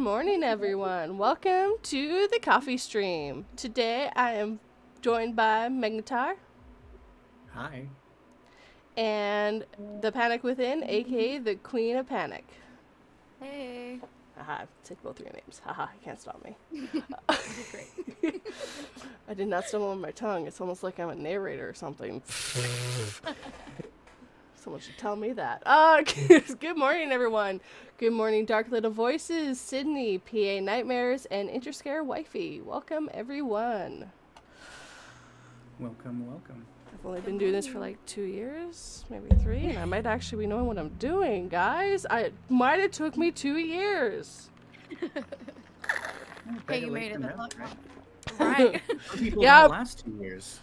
morning, everyone. Welcome to the coffee stream. Today I am joined by Magnetar Hi. and the Panic Within, aka the Queen of Panic. Hey. Haha, take both your names. Haha, you can't stop me. Great. I did not stumble on my tongue. It's almost like I'm a narrator or something. Someone should tell me that. Good morning, everyone. Good morning, Dark Little Voices, Sydney, PA Nightmares, and Interscare Wifey. Welcome, everyone. Welcome, welcome. I've only been doing this for like 2 years, maybe 3, and I might actually be knowing what I'm doing, guys. It might have took me 2 years. Hey, you made it. Right? Right. People Yeah. don't last 2 years.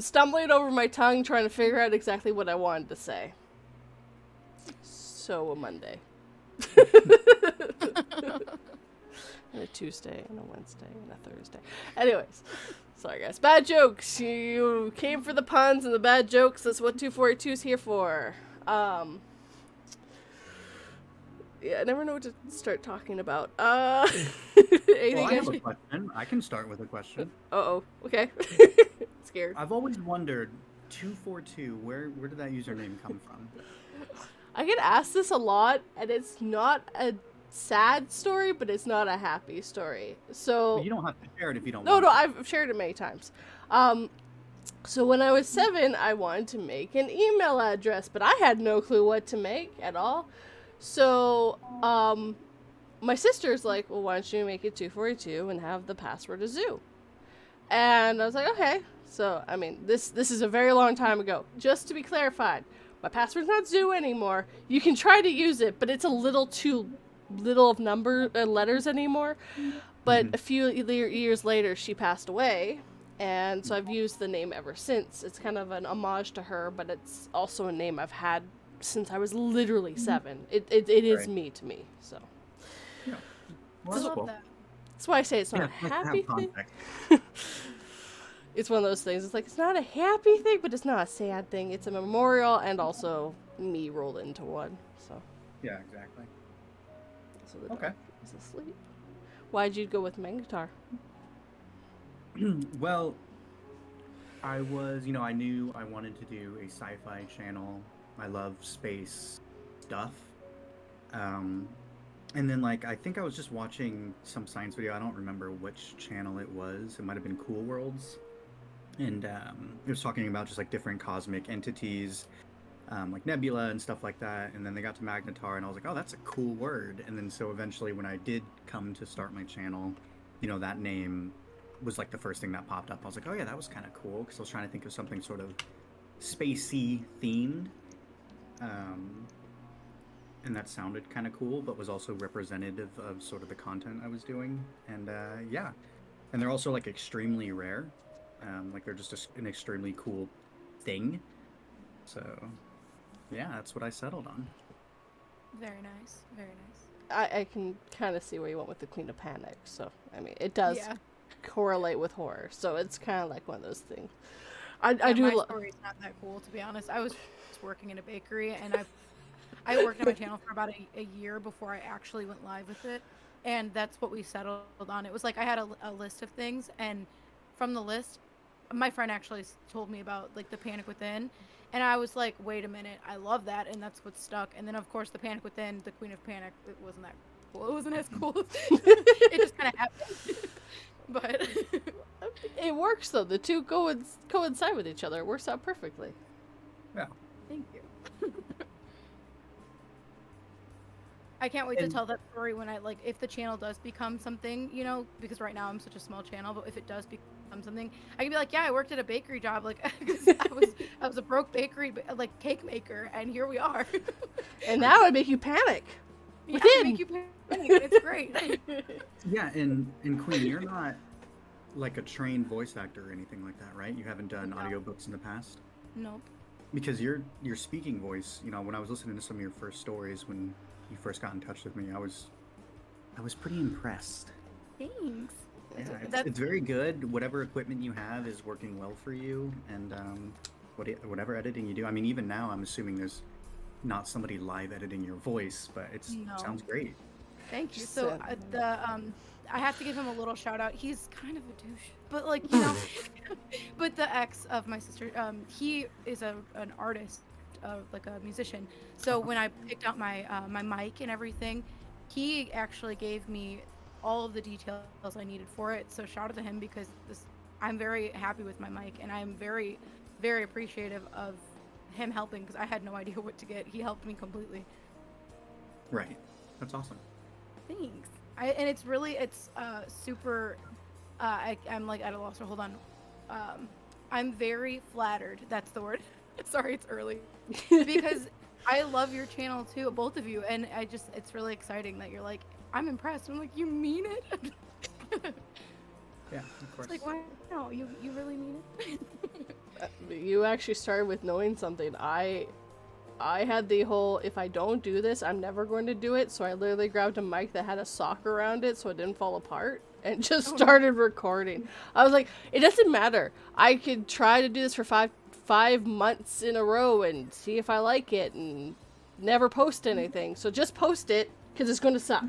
Stumbling over my tongue trying to figure out exactly what I wanted to say. So a Monday. And a Tuesday, and a Wednesday, and a Thursday. Anyways, sorry guys. Bad jokes. You came for the puns and the bad jokes. That's what 242 is here for. Yeah, I never know what to start talking about. Anything Well, I have a question. I can start with a question. Uh-oh. Okay. Scared. I've always wondered, 242, where did that username come from? I get asked this a lot, and it's not a sad story, but it's not a happy story. So But you don't have to share it if you don't no, want no, to. I've shared it many times. So when I was 7, I wanted to make an email address, but I had no clue what to make at all. So, my sister's like, well, why don't you make it 242 and have the password a zoo? And I was like, okay. So, I mean, this is a very long time ago. Just to be clarified, my password's not zoo anymore. You can try to use it, but it's a little too little of letters anymore. But a few years later, she passed away. And so I've used the name ever since. It's kind of an homage to her, but it's also a name I've had since I was literally 7. It is Right. me to me. So Yeah. Well, I that's love cool. that. that's why I say it's not Yeah, a nice to have happy thing. context. It's one of those things. It's like it's not a happy thing, but it's not a sad thing. It's a memorial and also me rolled into one. So Yeah, exactly. the Okay. dog is asleep. Why'd you go with Magnetar? Well, I knew I wanted to do a sci-fi channel. I love space stuff. And then, I think I was just watching some science video. I don't remember which channel it was. It might have been Cool Worlds. And it was talking about just, different cosmic entities, like nebula and stuff like that. And then they got to Magnetar, and I was like, oh, that's a cool word. And then so eventually when I did come to start my channel, that name was, the first thing that popped up. I was like, oh, yeah, that was kind of cool, because I was trying to think of something sort of spacey themed. And that sounded kind of cool, but was also representative of sort of the content I was doing. And yeah, and they're also extremely rare. They're just an extremely cool thing. So yeah, that's what I settled on. Very nice. Very nice. I can kind of see where you went with the Queen of Panic. So I mean, it does Yeah. correlate with horror. So it's kind of like one of those things. I Yeah, do. my story's not that cool, to be honest. I was working in a bakery, and I worked on my channel for about a year before I actually went live with it, and that's what we settled on. It was I had a list of things, and from the list, my friend actually told me about the Panic Within, and I was like, wait a minute, I love that, and that's what stuck. And then of course the Panic Within, the Queen of Panic, it wasn't that cool. It wasn't as cool. It just kind of happened. But It works though. The two coincide with each other. It works out perfectly. Yeah. thank you. I can't wait to tell that story when if the channel does become something, because right now I'm such a small channel, but if it does become something, I can be like, yeah, I worked at a bakery job, 'cause I was a broke bakery, cake maker, and here we are. And that would make you panic. Yeah, Within. make you panic. It's great. Yeah, and Queen, you're not a trained voice actor or anything like that, right? You haven't done No. audiobooks in the past? Nope. Because your speaking voice, when I was listening to some of your first stories when you first got in touch with me, I was pretty impressed. Thanks. Yeah, it's very good. Whatever equipment you have is working well for you, and whatever editing you do. I mean, even now, I'm assuming there's not somebody live editing your voice, but it No. sounds great. Thank you. Just So I have to give him a little shout out. He's kind of a douche, but like but the ex of my sister, he is an artist, like a musician. So when I picked out my mic and everything, he actually gave me all of the details I needed for it. So shout out to him because I'm very happy with my mic, and I'm very, very appreciative of him helping because I had no idea what to get. He helped me completely. Right. That's awesome. Thanks. And it's super. I'm like at a loss. Hold on. I'm very flattered. That's the word. Sorry, it's early. Because I love your channel too, both of you, and it's really exciting that you're like, I'm impressed. I'm like, you mean it? Yeah, of course. It's like, wow, you really mean it? You actually started with knowing something. I had the whole, if I don't do this, I'm never going to do it. So I literally grabbed a mic that had a sock around it so it didn't fall apart and just started recording. I was like, it doesn't matter. I could try to do this for five months in a row and see if I like it and never post anything. So just post it because it's going to suck.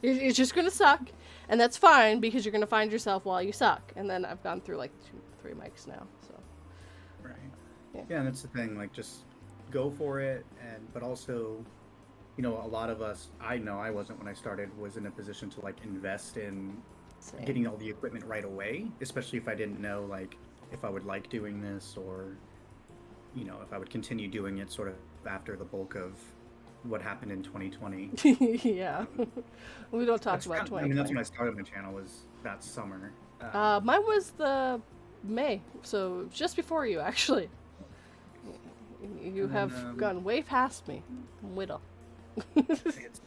It's just going to suck. And that's fine because you're going to find yourself while you suck. And then I've gone through like 2-3 mics now. So. Right. Yeah. Yeah, and that's the thing. Like, just go for it, but also, a lot of us, I know I wasn't when I started, was in a position to like invest in Same. getting all the equipment right away, especially if I didn't know like if I would like doing this, or if I would continue doing it sort of after the bulk of what happened in 2020. Yeah. We don't talk about 2020. I mean, that's when I started my channel, was that summer. Mine was the May, so just before you, actually. You And have then, gone way past me. Whittle. it's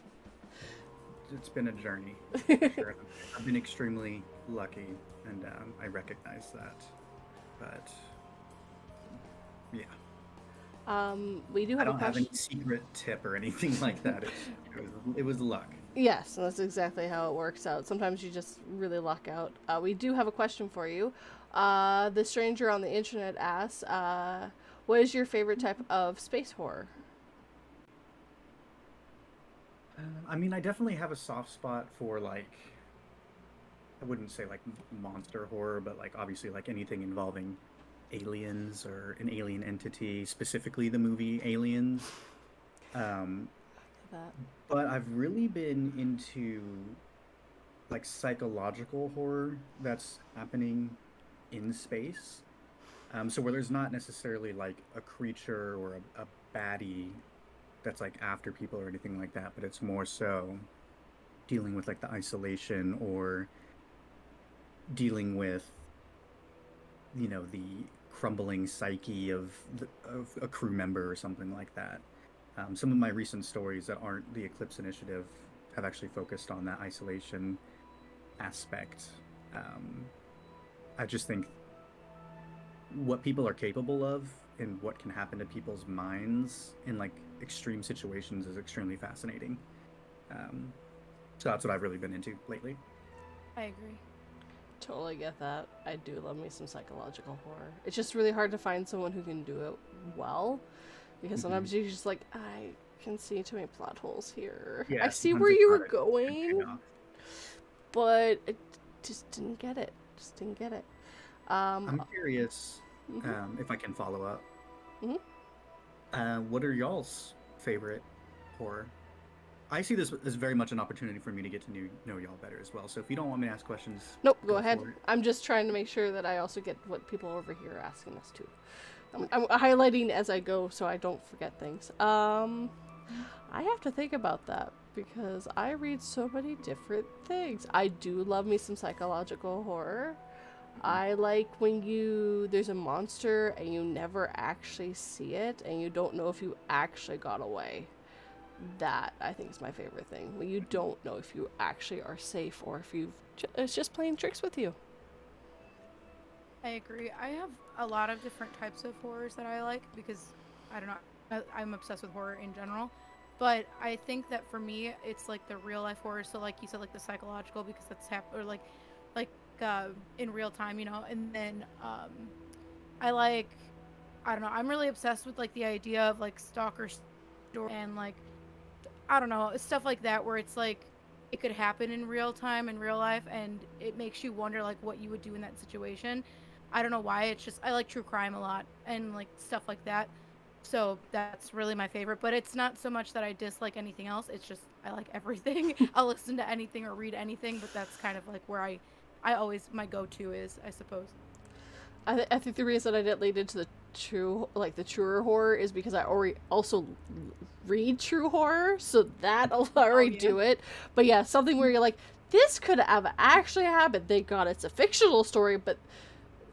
been a journey. For sure. I've been extremely lucky, and I recognize that. But yeah. We do I have a don't have question. any secret tip or anything like that. It was luck. Yes, that's exactly how it works out. Sometimes you just really luck out. We do have a question for you. The stranger on the internet asks, what is your favorite type of space horror? I mean, I definitely have a soft spot for like, I wouldn't say like monster horror, but like obviously like anything involving aliens or an alien entity, specifically the movie Aliens. Um, That. but I've really been into like psychological horror that's happening in space. So where there's not necessarily like a creature or a baddie that's like after people or anything like that, but it's more so dealing with like the isolation, or dealing with the crumbling psyche of a crew member or something like that. Some of my recent stories that aren't the Eclipse Initiative have actually focused on that isolation aspect. I just think what people are capable of and what can happen to people's minds in like extreme situations is extremely fascinating. So that's what I've really been into lately. I agree. Totally get that. I do love me some psychological horror. It's just really hard to find someone who can do it well, because sometimes you're just like, I can see too many plot holes here. Yeah, I see sometimes where it's you were hard to going, turn off. but it just didn't get it. Just didn't get it. I'm curious if I can follow up. What are y'all's favorite horror? I see this as very much an opportunity for me to get to know y'all better as well. So if you don't want me to ask questions, Nope, go ahead. for it. I'm just trying to make sure that I also get what people over here are asking us too. I'm highlighting as I go so I don't forget things. I have to think about that because I read so many different things. I do love me some psychological horror. I like when there's a monster and you never actually see it and you don't know if you actually got away. That I think is my favorite thing. When you don't know if you actually are safe or if it's just playing tricks with you. I agree. I have a lot of different types of horrors that I like because I don't know. I'm obsessed with horror in general, but I think that for me, it's like the real life horror. So like you said, like the psychological because that's or like in real time, And then I don't know. I'm really obsessed with like the idea of like stalker story and like I don't know, stuff like that where it's like it could happen in real time in real life, and it makes you wonder like what you would do in that situation. I don't know why. It's just I like true crime a lot and like stuff like that. So that's really my favorite, but it's not so much that I dislike anything else. It's just I like everything. I'll listen to anything or read anything, but that's kind of like where I always my go-to is, I suppose. I think the reason I didn't lead into the the truer horror is because I already also read true horror, so that'll already do it. But yeah, something where you're like, this could have actually happened. Thank God it's a fictional story, but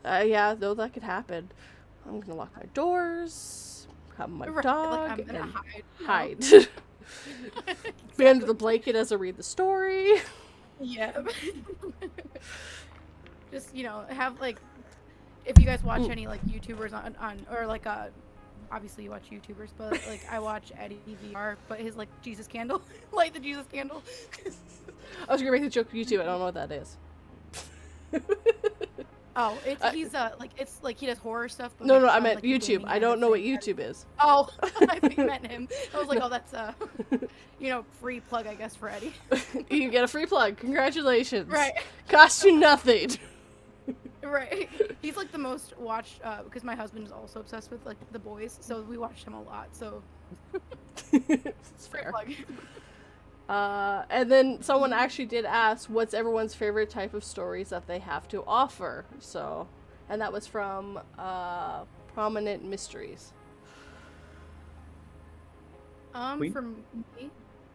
yeah, though that could happen. I'm gonna lock my doors, have my dog, like, I'm gonna and hide. hide. Be under the blanket as I read the story. Yeah. Just, have like, if you guys watch any like YouTubers on or like obviously you watch YouTubers, but like I watch Eddie VR, but his like Jesus candle, light the Jesus candle. I was gonna make the joke YouTube. I don't know what that is. Oh, he's like it's like he does horror stuff. But No, I fun, meant like, YouTube. I don't know what YouTube is. Oh, I think you meant him. I was like, oh, that's free plug, I guess, for Eddie. You get a free plug. Congratulations. Right. Cost you nothing. Right. He's like the most watched because my husband is also obsessed with like The Boys, so we watched him a lot. So It's fair. plug. And then someone actually did ask, what's everyone's favorite type of stories that they have to offer? So, and that was from Prominent Mysteries. For me,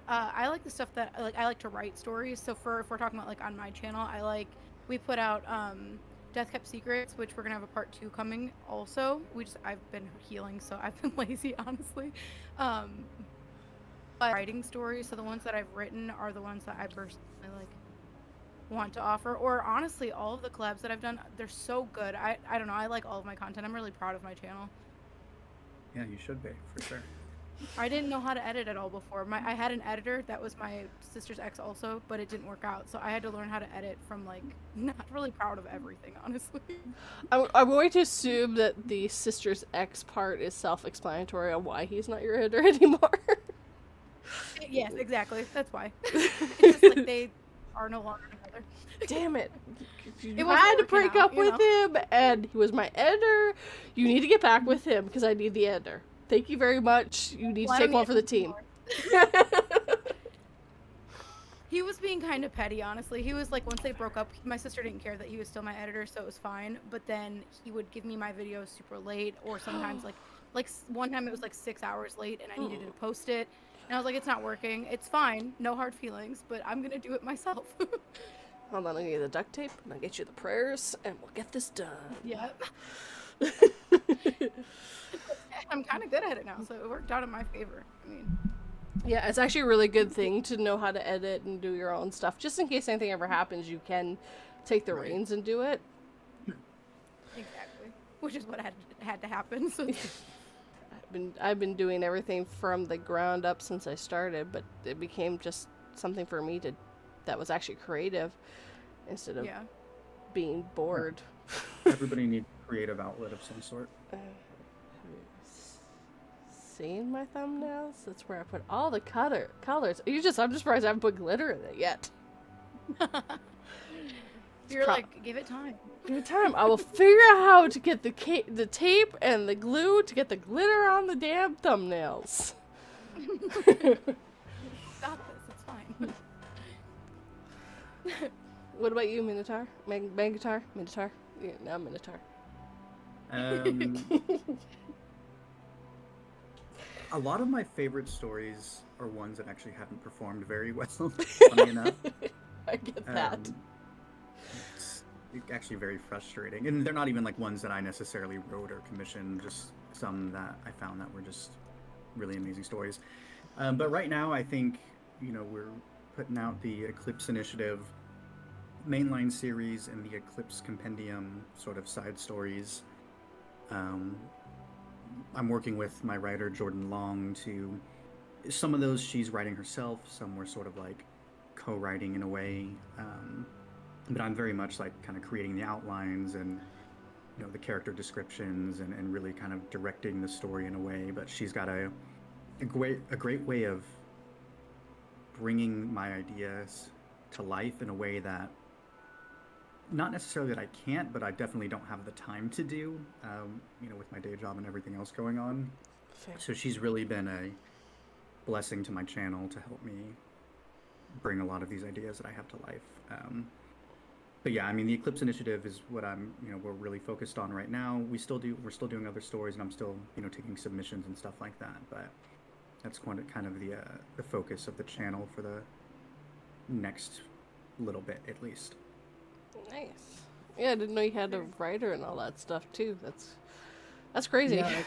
I like the stuff that I like to write stories. So if we're talking about like on my channel, we put out Death Kept Secrets, which we're gonna have a part 2 coming also. I've been healing, so I've been lazy, honestly. But writing stories, so the ones that I've written are the ones that I personally like want to offer. Or honestly, all of the collabs that I've done, they're so good. I don't know, I like all of my content. I'm really proud of my channel. Yeah, you should be, for sure. I didn't know how to edit at all before. I had an editor that was my sister's ex also, but it didn't work out. So I had to learn how to edit from like not really proud of everything, honestly. I'm going to assume that the sister's ex part is self-explanatory on why he's not your editor anymore. Yes, exactly. That's why. It's just like they are no longer together. Damn it. You wasn't had to working break out, up with him, and he was my editor. You need to get back with him because I need the editor. Thank you very much. You need to take one for the team. He was being kind of petty, honestly. He was like, once they broke up, my sister didn't care that he was still my editor, so it was fine. But then he would give me my videos super late, or sometimes like one time it was like 6 hours late, and I needed to post it. And I was like, it's not working. It's fine. No hard feelings, but I'm going to do it myself. Hold on, I'll get you the duct tape, and I'll get you the prayers, and we'll get this done. Yeah. I'm kind of good at it now, so it worked out in my favor. I mean, yeah, it's actually a really good thing to know how to edit and do your own stuff. Just in case anything ever happens, you can take the reins and do it. Exactly. Which is what had to happen. So I've been doing everything from the ground up since I started, but it became just something for me that was actually creative instead of being bored. Everybody needs a creative outlet of some sort. Seeing my thumbnails? That's where I put all the colors. I'm just surprised I haven't put glitter in it yet. You're like, give it time. Give it time. I will figure out how to get the tape and the glue to get the glitter on the damn thumbnails. Got this. It's fine. What about you, Minotaur? Magnetar? Minotaur? Yeah, now Minotaur. A lot of my favorite stories are ones that actually haven't performed very well, funny enough. I get that. It's actually very frustrating. And they're not even like ones that I necessarily wrote or commissioned, just some that I found that were just really amazing stories. But right now, I think, we're putting out the Eclipse Initiative mainline series and the Eclipse Compendium sort of side stories. I'm working with my writer Jordan Long to some of those she's writing herself, some were sort of like co-writing in a way, but I'm very much like kind of creating the outlines and the character descriptions and really kind of directing the story in a way. But she's got a great way of bringing my ideas to life in a way that, not necessarily that I can't, but I definitely don't have the time to do, with my day job and everything else going on. Fair. So she's really been a blessing to my channel to help me bring a lot of these ideas that I have to life. But yeah, I mean, the Eclipse Initiative is what we're really focused on right now. We're still doing other stories, and I'm still, taking submissions and stuff like that. But that's kind of the focus of the channel for the next little bit, at least. Nice. Yeah, I didn't know you had a writer and all that stuff too. That's crazy. Yeah,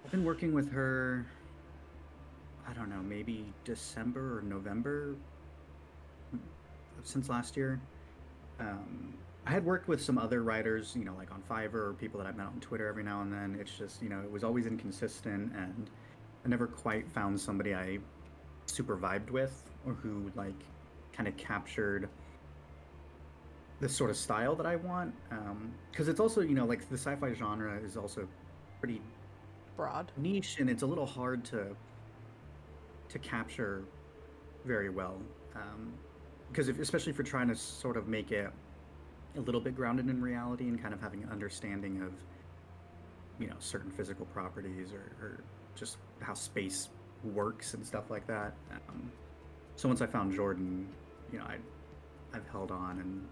I've been working with her, I don't know, maybe December or November since last year. I had worked with some other writers, like on Fiverr, or people that I've met on Twitter every now and then. It's just, it was always inconsistent, and I never quite found somebody I super vibed with, or who kind of captured the sort of style that I want. Because it's also, the sci-fi genre is also pretty Broad. niche, and it's a little hard to capture very well. Because especially if you're trying to sort of make it a little bit grounded in reality and kind of having an understanding of, certain physical properties, or just how space works and stuff like that. So once I found Jordan, I've held on and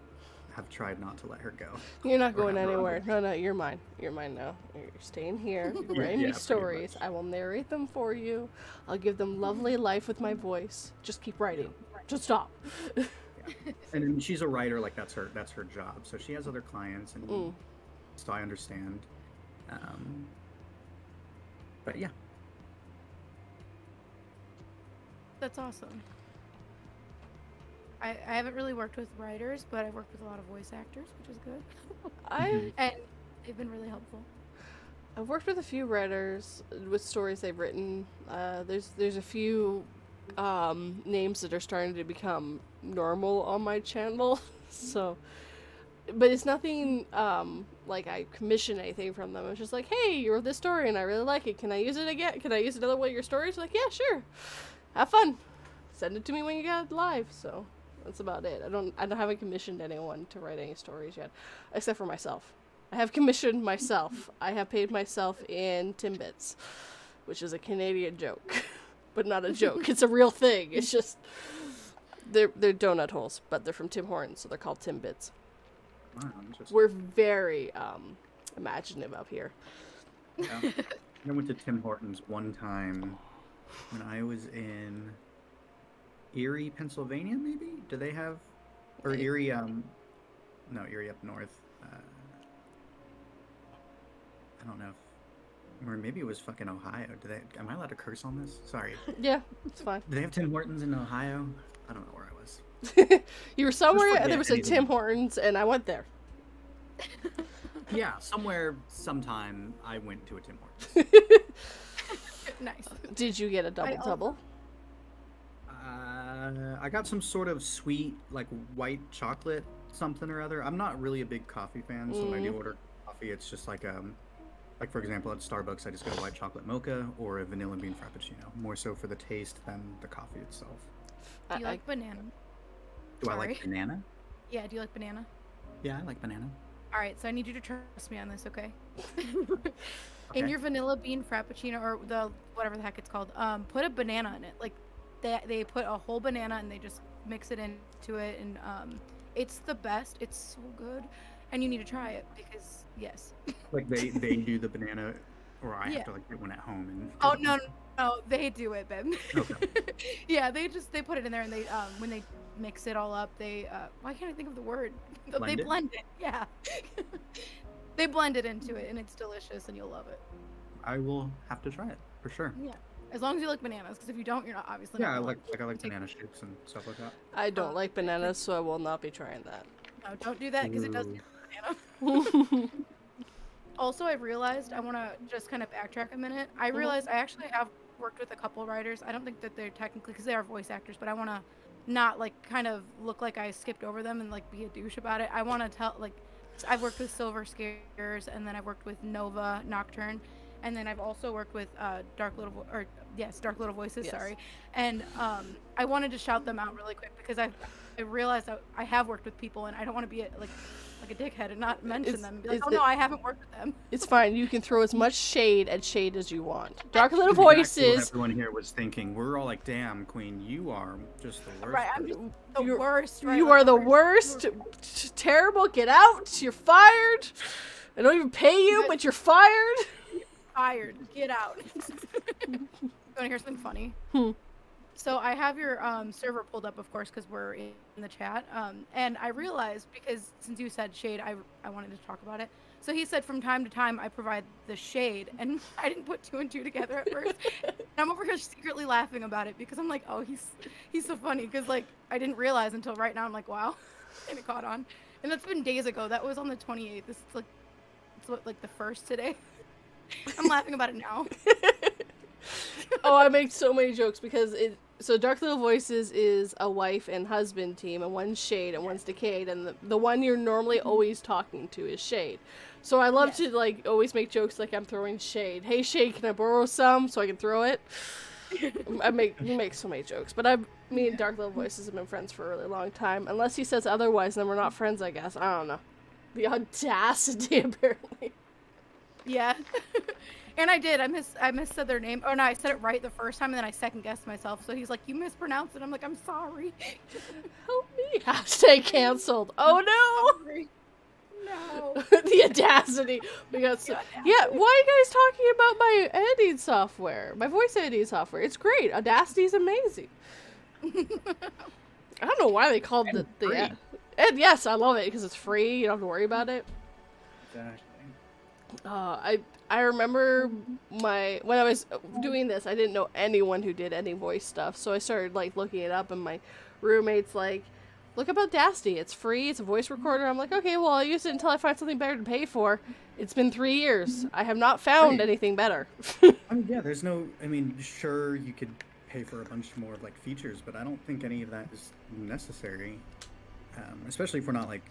have tried not to let her go. You're not going anywhere. No, you're mine. You're mine now. You're staying here. You're writing me stories. I will narrate them for you. I'll give them lovely life with my voice. Just keep writing. Just stop. Yeah. And she's a writer, that's her job. So she has other clients, and so I understand. But yeah. That's awesome. I haven't really worked with writers, but I've worked with a lot of voice actors, which is good. And they've been really helpful. I've worked with a few writers with stories they've written. There's a few names that are starting to become normal on my channel. So, but it's nothing like I commission anything from them. It's just like, hey, you wrote this story and I really like it. Can I use it again? Can I use another one of your stories? Like, yeah, sure. Have fun. Send it to me when you get live. So that's about it. I haven't commissioned anyone to write any stories yet, except for myself. I have commissioned myself. I have paid myself in Timbits, which is a Canadian joke, but not a joke. It's a real thing. It's just they're donut holes, but they're from Tim Hortons, so they're called Timbits. Wow, We're very imaginative up here. Yeah. I went to Tim Hortons one time when I was in Erie, Pennsylvania, maybe? Do they have, or Erie, no, Erie up north. I don't know or maybe it was fucking Ohio. Am I allowed to curse on this? Sorry. Yeah, it's fine. Do they have Tim Hortons in Ohio? I don't know where I was. You were somewhere and there was a Tim Hortons and I went there. Yeah, sometime I went to a Tim Hortons. Nice. Did you get a double? I got some sort of sweet, white chocolate something or other. I'm not really a big coffee fan, so when I do order coffee, it's just like for example, at Starbucks, I just get a white chocolate mocha or a vanilla bean frappuccino, more so for the taste than the coffee itself. Do you like banana? Do I like banana? Yeah, do you like banana? Yeah, I like banana. All right, so I need you to trust me on this, okay? In your vanilla bean frappuccino, or whatever the heck it's called, put a banana in it. They put a whole banana and they just mix it into it, and it's the best. It's so good, and you need to try it because yes. They do the banana, or I have to get one at home and. Oh no, they do it, babe. Okay. Yeah, they put it in there, and they when they mix it all up, they why can't I think of the word? They blend it. Yeah. They blend it into it, and it's delicious, and you'll love it. I will have to try it for sure. Yeah, as long as you like bananas, because if you don't, you're not obviously. Yeah, not I like banana shakes and stuff like that. I don't like bananas, so I will not be trying that. No, don't do that because it does banana. Also, I realized I want to just kind of backtrack a minute. I realized I actually have worked with a couple of writers. I don't think that they're technically, because they are voice actors, but I want to not kind of look like I skipped over them and be a douche about it. I want to tell I've worked with Silver Scares, and then I've worked with Nova Nocturne, and then I've also worked with Dark Little Voices. Yes. Sorry, and I wanted to shout them out really quick because I realized that I have worked with people, and I don't want to be like a dickhead and not mention them and be like, oh no, I haven't worked with them. It's fine. You can throw as much shade as you want. Dark Little Exactly what Voices. everyone here was thinking. We're all like, "Damn, Queen, you are just the worst." Right, I'm just the worst. Right? You Like, are the worst. Terrible. Get out. You're fired. I don't even pay you, but you're fired. Fired. Get out. You want to hear something funny? So I have your server pulled up, of course, because we're in the chat. And I realized, because since you said shade, I wanted to talk about it. So he said from time to time I provide the shade, and I didn't put 2 and 2 together at first. And I'm over here secretly laughing about it because I'm like, oh, he's so funny, because like I didn't realize until right now. I'm like, wow, and it caught on. And that's been days ago. That was on the 28th. This is like the first today. I'm laughing about it now. Oh, I make so many jokes because so Dark Little Voices is a wife and husband team, and one's Shade and one's Decayed, and the one you're normally always talking to is Shade. So I love to like always make jokes like I'm throwing shade. Hey Shade, can I borrow some so I can throw it? We make so many jokes, but me and Dark Little Voices have been friends for a really long time. Unless he says otherwise, then we're not friends, I guess. I don't know. The audacity, apparently. Yeah. And I did. I missaid their name. Oh no, I said it right the first time, and then I second guessed myself. So he's like, "You mispronounced it." I'm like, "I'm sorry." Help me. Hashtag canceled. Oh no. Sorry. No. The audacity. Yeah, why are you guys talking about my editing software? My voice editing software. It's great. Audacity's amazing. I don't know why they called And the free. and yes, I love it because it's free. You don't have to worry about it. Exactly. I remember when I was doing this, I didn't know anyone who did any voice stuff, so I started like looking it up, and my roommate's like, "Look up Audacity. It's free. It's a voice recorder." I'm like, "Okay, well, I'll use it until I find something better to pay for." It's been 3 years. I have not found Right. anything better. I mean, yeah, there's no. I mean, sure, you could pay for a bunch more like features, but I don't think any of that is necessary. Especially if we're not like,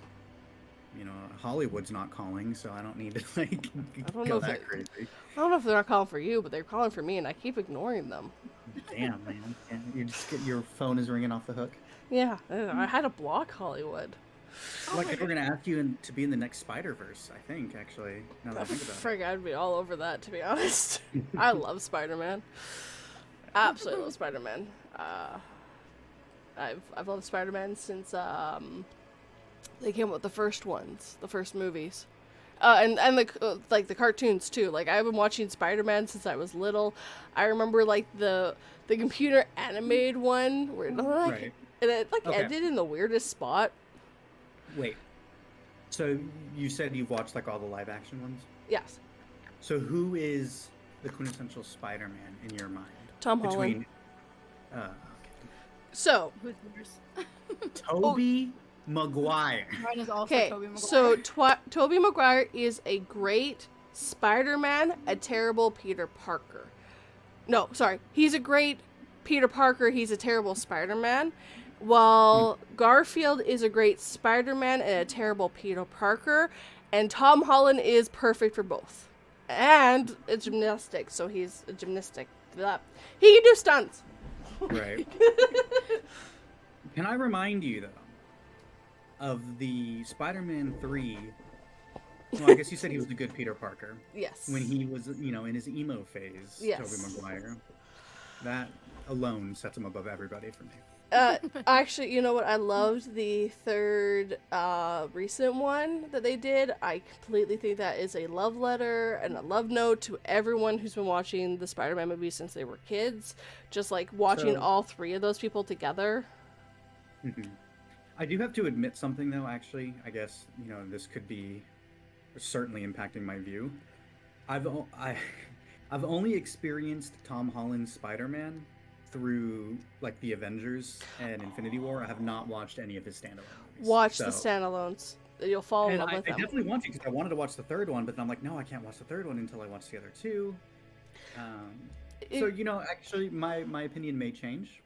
Hollywood's not calling, so I don't need to like don't know go if that crazy. I don't know if they're not calling for you, but they're calling for me, and I keep ignoring them. Damn, man. Yeah, you just get your phone is ringing off the hook. Yeah, I had to block Hollywood. Like they were gonna ask you to be in the next Spider-Verse, I think. Actually, now that I think about it. Frig, I'd be all over that, to be honest. I love Spider-Man. Absolutely love Spider-Man. I've loved Spider-Man since they came up with the first ones, the first movies, and the cartoons too. Like I've been watching Spider-Man since I was little. I remember like the computer animated one where Right. and it Okay. ended in the weirdest spot. Wait. So you said you've watched like all the live action ones? Yes, So who is the quintessential Spider-Man in your mind? Tom Holland. Okay. So Who's yours? Tobey Maguire. Mine is also okay, Tobey Maguire. so Tobey Maguire is a great Spider-Man, a terrible Peter Parker. No, sorry, he's a great Peter Parker. He's a terrible Spider-Man. While Garfield is a great Spider-Man and a terrible Peter Parker, and Tom Holland is perfect for both. And a gymnastic, so he's a gymnastic. Blah. He can do stunts. Right. Can I remind you though of the Spider-Man 3? Well, I guess you said he was the good Peter Parker Yes. when he was, in his emo phase. Yes. Tobey Maguire. That alone sets him above everybody for me. Actually, you know what? I loved the third recent one that they did. I completely think that is a love letter and a love note to everyone who's been watching the Spider-Man movies since they were kids. Just like watching So- all three of those people together. Mhm. I do have to admit something though, actually. I guess, this could be certainly impacting my view. I've only experienced Tom Holland's Spider-Man through like the Avengers and Infinity War. I have not watched any of his standalone movies. Watch So- the standalones. You'll fall in And love I with them. definitely want to because I wanted to watch the third one, but then I'm like, no, I can't watch the third one until I watch the other two. So actually, my opinion may change.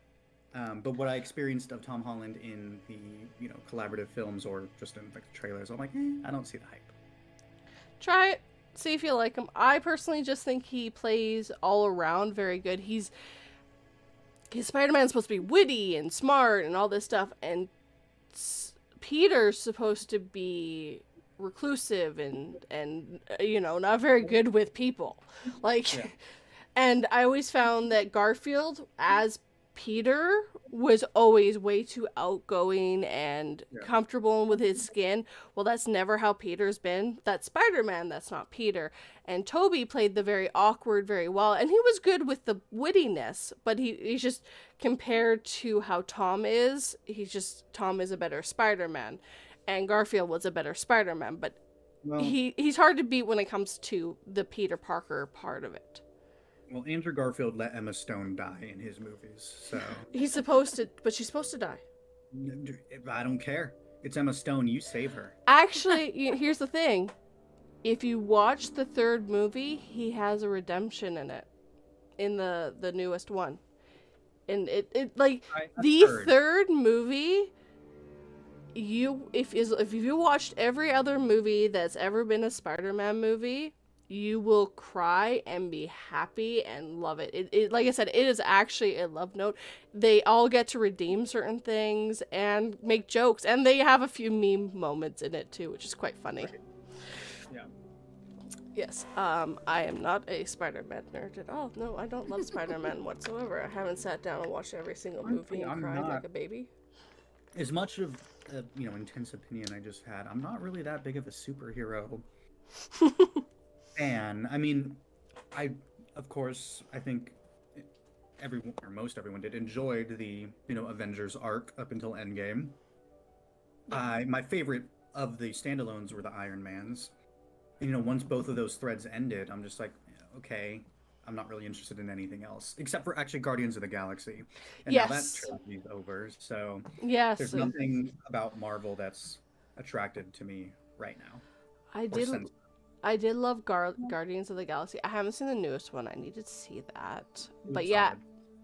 But what I experienced of Tom Holland in the collaborative films or just in like the trailers, I'm like, I don't see the hype. Try it. see if you like him. I personally just think he plays all around very good. He's Spider-Man's supposed to be witty and smart and all this stuff, and Peter's supposed to be reclusive and not very good with people. Like, Yeah. and I always found that Garfield as Peter was always way too outgoing and comfortable with his skin. Well, that's never how Peter's been. That's Spider-Man, that's not Peter. And Toby played the very awkward very well, and he was good with the wittiness, but he's just, compared to how Tom is a better Spider-Man, and Garfield was a better Spider-Man, but Well, he's hard to beat when it comes to the Peter Parker part of it. well, Andrew Garfield let Emma Stone die in his movies, so He's supposed to, but she's supposed to die. I don't care. It's Emma Stone. You save her. Actually, here's the thing. If you watch the third movie, he has a redemption in it. In the newest one. And it like, the heard. third movie, if you watched every other movie that's ever been a Spider-Man movie, you will cry and be happy and love it. It like I said, it is actually a love note. They all get to redeem certain things and make jokes, and they have a few meme moments in it too, which is quite funny. Right. Yeah. Yes, I am not a Spider-Man nerd at all. No, I don't love Spider-Man whatsoever. I haven't sat down and watched every single movie and I'm cried not. like a baby. As much of intense opinion I just had, I'm not really that big of a superhero fan. I mean, of course, I think everyone, or most everyone did, enjoyed the Avengers arc up until Endgame. My favorite of the standalones were the Iron Mans. Once both of those threads ended, I'm just like, okay, I'm not really interested in anything else, except for actually Guardians of the Galaxy. And now that Yes. trilogy's over, so Yes, there's nothing about Marvel that's attracted to me right now. I did love Guardians of the Galaxy. I haven't seen the newest one. I needed to see that. But It's yeah, solid.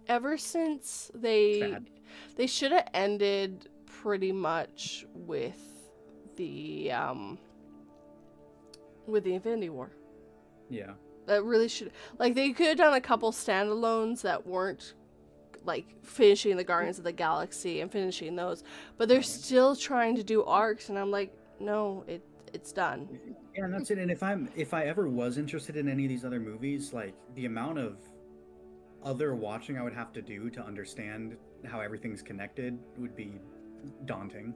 ever since they Sad. should have ended pretty much with the Infinity War. Yeah. That really should, like, they could have done a couple standalones that weren't like finishing the Guardians of the Galaxy and finishing those, but they're still trying to do arcs, and I'm like, no, it's done. Yeah, and that's it. And if I ever was interested in any of these other movies, like the amount of other watching I would have to do to understand how everything's connected would be daunting.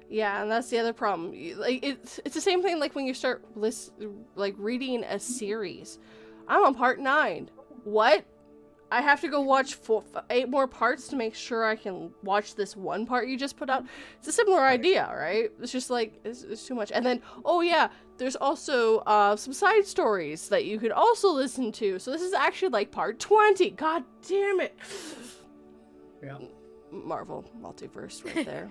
Yeah, and that's the other problem. Like, it's the same thing like when you start reading a series. I'm on part 9. What? I have to go watch 8 more parts to make sure I can watch this one part you just put out. It's a similar idea, right? It's just like, it's too much. And then, oh yeah, there's also some side stories that you could also listen to. So this is actually like part 20. God damn it. Yeah. Marvel multiverse right there.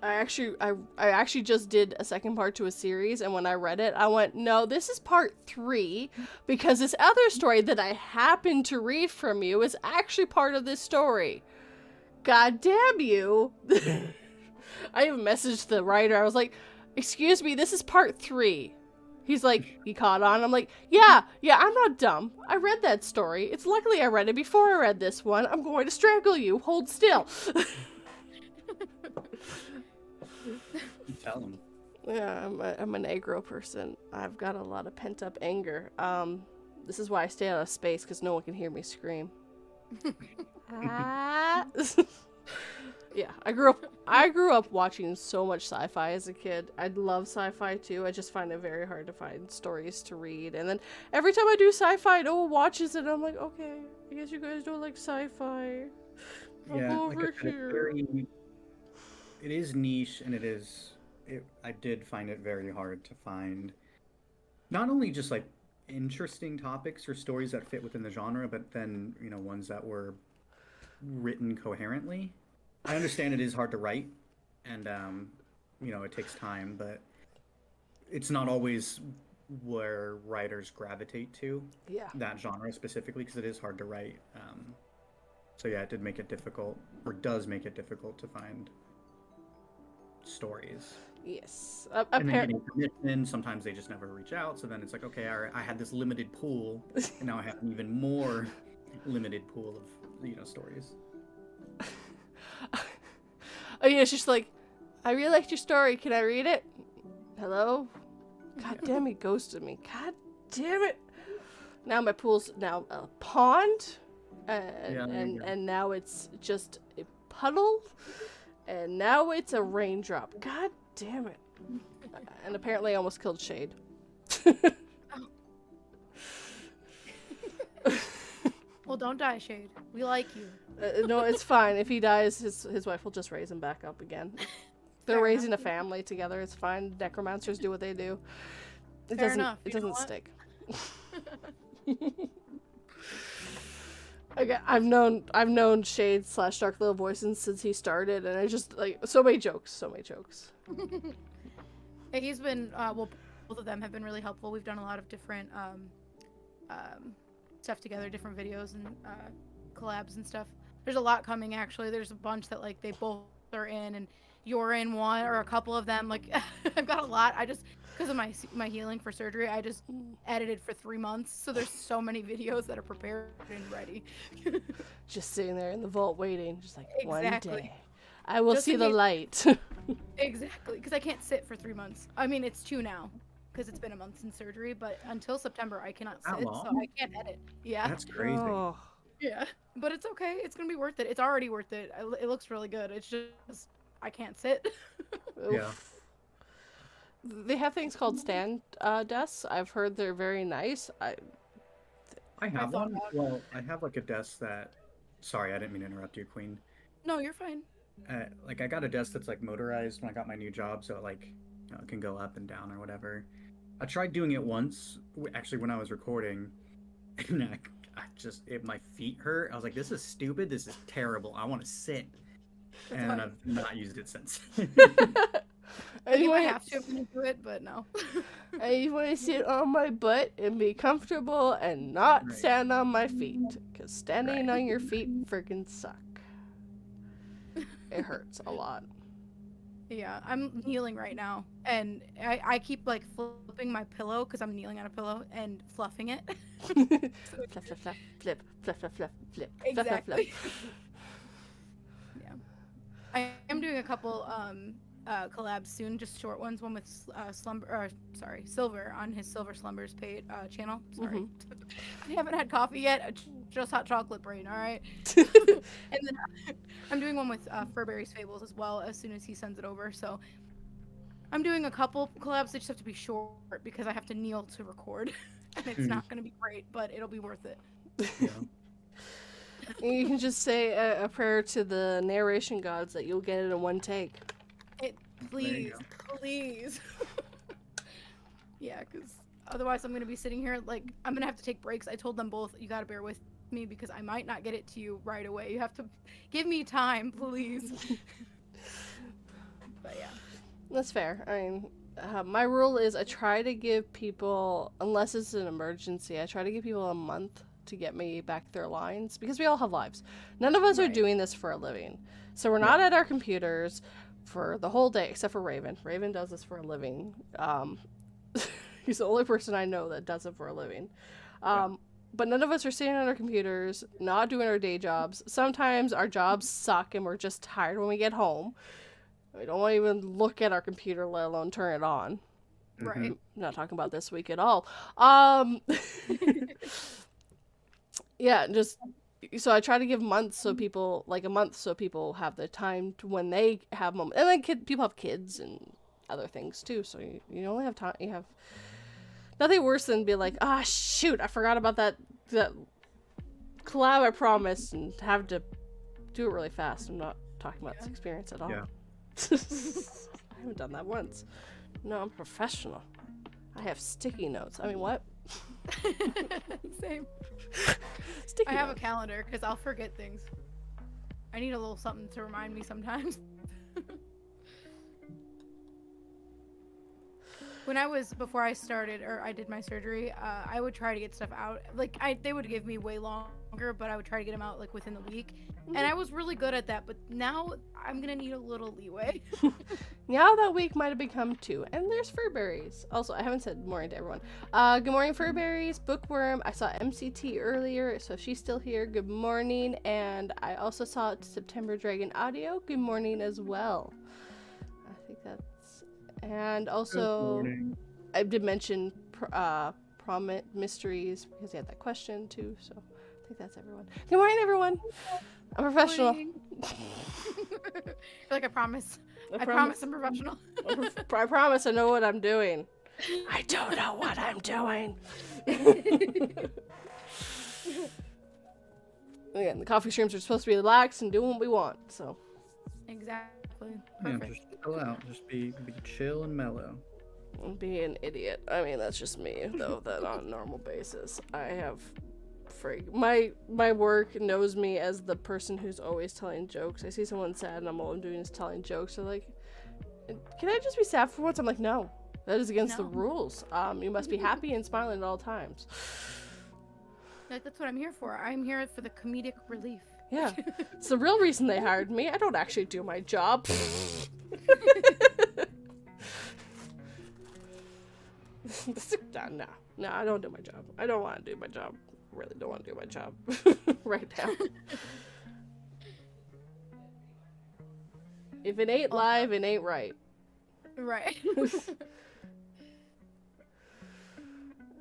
I actually just did a second part to a series, and when I read it, I went, no, this is part 3, because this other story that I happened to read from you is actually part of this story. God damn you. I even messaged the writer. I was like, excuse me, this is part 3. He's like, he caught on. I'm like, yeah, I'm not dumb. I read that story. It's luckily I read it before I read this one. I'm going to strangle you. Hold still. Tell them. Yeah, I'm an aggro person. I've got a lot of pent up anger. This is why I stay out of space, because no one can hear me scream. Ah. Yeah, I grew up watching so much sci-fi as a kid. I love sci-fi too. I just find it very hard to find stories to read. And then every time I do sci-fi, no one watches it. I'm like, okay, I guess you guys don't like sci-fi. I'll go Like over I said, here. it is niche, and I did find it very hard to find not only just like interesting topics or stories that fit within the genre, but then ones that were written coherently. I understand it is hard to write, and it takes time, but it's not always where writers gravitate to. Yeah. That genre specifically, because it is hard to write. So yeah, it did make it difficult, or does make it difficult to find stories. Yes. And then getting commitment, sometimes they just never reach out. So then it's like, okay, I had this limited pool, and now I have an even more limited pool of stories. Oh yeah, it's just like, I really liked your story. Can I read it? Hello? God damn, he ghosted me. God damn it. Now my pool's now a pond, and now it's just a puddle, and now it's a raindrop. God damn it. And apparently I almost killed Shade. Well, don't die, Shade. We like you. No, it's fine. If he dies, his wife will just raise him back up again. They're Fair raising enough. a family together. It's fine. Necromancers do what they do. It Fair doesn't. enough. It You know doesn't what? stick. Okay, I've known Shade / Dark Little Voices since he started, and I just like so many jokes. Yeah, he's been well, both of them have been really helpful. We've done a lot of different stuff together, different videos and collabs and stuff. There's a lot coming actually. There's a bunch that like they both are in, and you're in one or a couple of them. Like I've got a lot. I just because of my healing for surgery, I just edited for 3 months. So there's so many videos that are prepared and ready. Just sitting there in the vault waiting, just like one Exactly. day, I will Just see in the case- light. Exactly, because I can't sit for 3 months. I mean, it's 2 now, because it's been a month since surgery. But until September, I cannot That sit, so long? I can't edit. Yeah, That's crazy. Oh. yeah. But it's okay. It's gonna be worth it. It's already worth it. It looks really good. It's just I can't sit. Yeah. Oof. They have things called stand desks. I've heard they're very nice. I have thought one. about- Well, I have like a desk that. Sorry, I didn't mean to interrupt you, Queen. No, you're fine. Like I got a desk that's like motorized when I got my new job, so it can go up and down or whatever. I tried doing it once, actually when I was recording, and my feet hurt. I was like, this is stupid. This is terrible. I want to sit, That's and fine. I've not used it since. Like, if I Anyway, have to, I'm gonna do it. But no. I want to sit on my butt and be comfortable and not Right. stand on my feet. Because standing Right. on your feet freaking suck. It hurts a lot. Yeah, I'm kneeling right now, and I keep like flipping my pillow because I'm kneeling on a pillow and fluffing it. Flip, flip, flip, flip, flip, flip, flip, flip, flip, flip, flip. Exactly. Yeah, I am doing a couple collabs soon, just short ones. One with Silver on his Silver Slumbers channel. Sorry, I haven't had coffee yet. Just hot chocolate brain. All right. And then I'm doing one with Furberry's Fables as well as soon as he sends it over. So I'm doing a couple collabs. They just have to be short because I have to kneel to record, and it's not going to be great, but it'll be worth it. Yeah. You can just say a prayer to the narration gods that you'll get it in one take. Please, go. please. Yeah, because otherwise I'm going to be sitting here like I'm going to have to take breaks. I told them both, you got to bear with me because I might not get it to you right away. You have to give me time, please. But yeah. That's fair. I mean, my rule is I try to give people, unless it's an emergency, I try to give people a month to get me back their lines because we all have lives. None of us are Right. doing this for a living. So we're not at our computers for the whole day except for Raven. Raven does this for a living. He's the only person I know that does it for a living. But none of us are sitting on our computers, not doing our day jobs. Sometimes our jobs suck and we're just tired when we get home. We don't want to even look at our computer, let alone turn it on. Right. Mhm. I'm not talking about this week at all. Yeah, just so I try to give months so people like a month so people have the time to when they have moments. And then people have kids and other things too, so you only have time. You have nothing worse than be like, ah, shoot, I forgot about that collab I promised, and have to do it really fast. I'm not talking about this experience at all. Yeah. I haven't done that once. No, I'm professional. I have sticky notes. I mean, what? Same. Sticky I have a notes. calendar because I'll forget things. I need a little something to remind me sometimes. Before I started or I did my surgery, I would try to get stuff out. Like they would give me way longer, but I would try to get them out like within the week. And I was really good at that, but now I'm gonna need a little leeway. Now that week might have become 2. And there's Furberries. Also, I haven't said good morning to everyone. Good morning, Furberries. Bookworm. I saw MCT earlier, so she's still here. Good morning. And I also saw September Dragon Audio. Good morning as well. I think that's... And also, I did mention Prominent Mysteries because he had that question too, so I think that's everyone. Good morning, everyone. I'm professional. Like I promise I'm professional. I promise I know what I'm doing. I don't know what I'm doing. Again, the coffee streams are supposed to be relaxed and doing what we want, so. Exactly. Yeah, Perfect. just chill out. Just be chill and mellow. Be an idiot. I mean, that's just me, though, that on a normal basis. I have my work knows me as the person who's always telling jokes. I see someone sad and all I'm doing is telling jokes. They're like, can I just be sad for once? I'm like, no. That is against the rules. You must be happy and smiling at all times. That's what I'm here for. I'm here for the comedic relief. Yeah. It's the real reason they hired me. I don't actually do my job. No, I don't do my job. I don't want to do my job. Really don't want to do my job right now. If it ain't live, it ain't right. Right.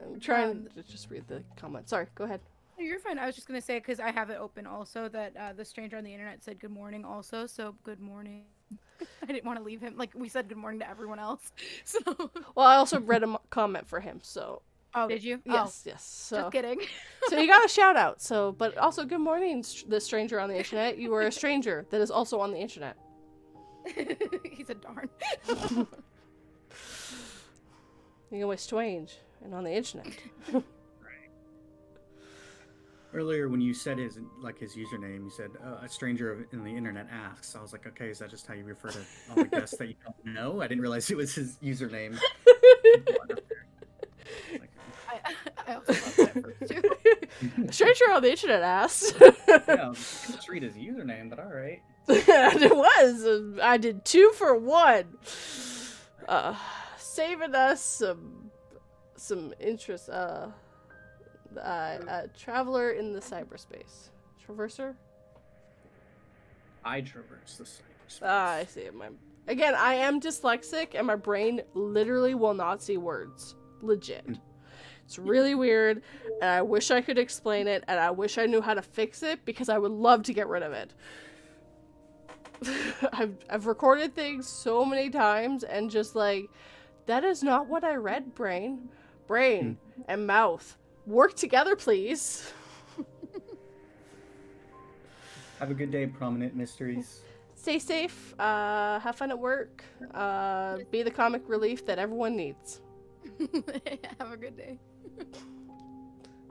I'm trying to just read the comments. Sorry, go ahead. You're fine. I was just going to say, because I have it open also, that the stranger on the internet said good morning also, so good morning. I didn't want to leave him. Like, we said good morning to everyone else. So. Well, I also read a comment for him, so. Oh, did you? Yes, yes. So. Just kidding. So you got a shout out. So, but also good morning, the stranger on the internet. You are a stranger that is also on the internet. He's a darn. You're always strange and on the internet. Earlier, when you said his username, you said a stranger in the internet asks. I was like, okay, is that just how you refer to all the guests that you don't know? I didn't realize it was his username. I also love that first too. A stranger on the internet asks. Yeah, just read his username, but all right. It was. I did 2 for 1. Saving us some interest. Traveler in the cyberspace. Traverser? I traverse the cyberspace. I see it. Again, I am dyslexic and my brain literally will not see words. Legit. It's really weird, and I wish I could explain it, and I wish I knew how to fix it, because I would love to get rid of it. I've recorded things so many times, and just like, that is not what I read, brain. Brain and mouth. Work together, please. Have a good day, Prominent Mysteries. Stay safe. Have fun at work. Be the comic relief that everyone needs. Have a good day.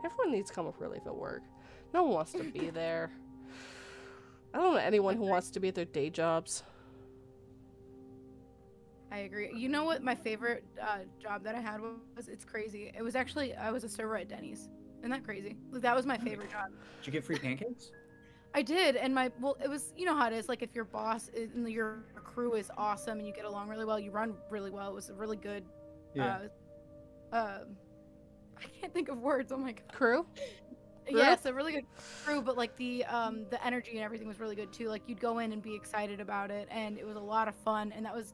Everyone needs comic relief at work. No one wants to be there. I don't know anyone who wants to be at their day jobs. I agree. You know what my favorite job that I had was? It's crazy. It was actually, I was a server at Denny's. Isn't that crazy? That was my favorite job. Did you get free pancakes? I did, and it was, you know how it is, like if your boss and your crew is awesome and you get along really well, you run really well. It was a really good, I can't think of words. Oh my god. Crew? Yes, a really good crew, but like the energy and everything was really good too. Like you'd go in and be excited about it, and it was a lot of fun, and that was,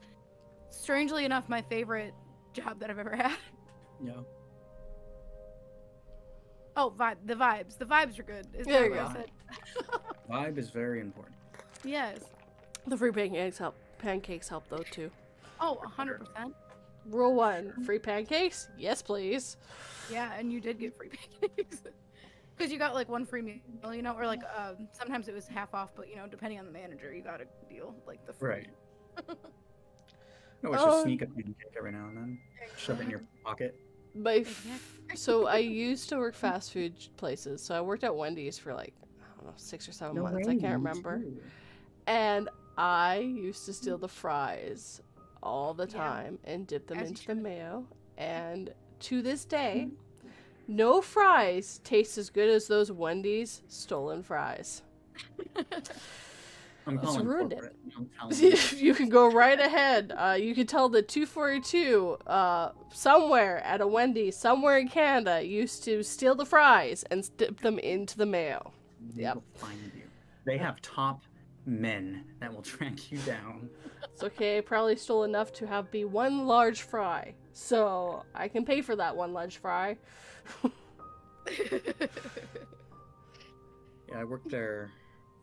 strangely enough, my favorite job that I've ever had. Yeah. Oh, the vibes. The vibes are good. Is There you what I go. said. Vibe is very important. Yes. The free pancakes help. Pancakes help though too. Oh, 100%. Rule 1: free pancakes? Yes, please. Yeah, and you did get free pancakes. Because you got like one free meal, you know, or like sometimes it was half off, but you know, depending on the manager, you got a deal like the free. Right. No, it's just sneak a pancake every now and then. Shove it in your pocket. So I used to work fast food places. So I worked at Wendy's for like, I don't know, 6 or 7 months. I can't remember. And I used to steal the fries all the time and dip them into the mayo. And to this day, no fries taste as good as those Wendy's stolen fries. I'm It's calling ruined corporate. I'm telling you. You can go right ahead. You can tell the 242 somewhere at a Wendy's, somewhere in Canada, used to steal the fries and dip them into the mayo. They Yep. will find you. They have top men that will track you down. It's okay. I probably stole enough to have be one large fry. So I can pay for that one large fry. Yeah, I worked there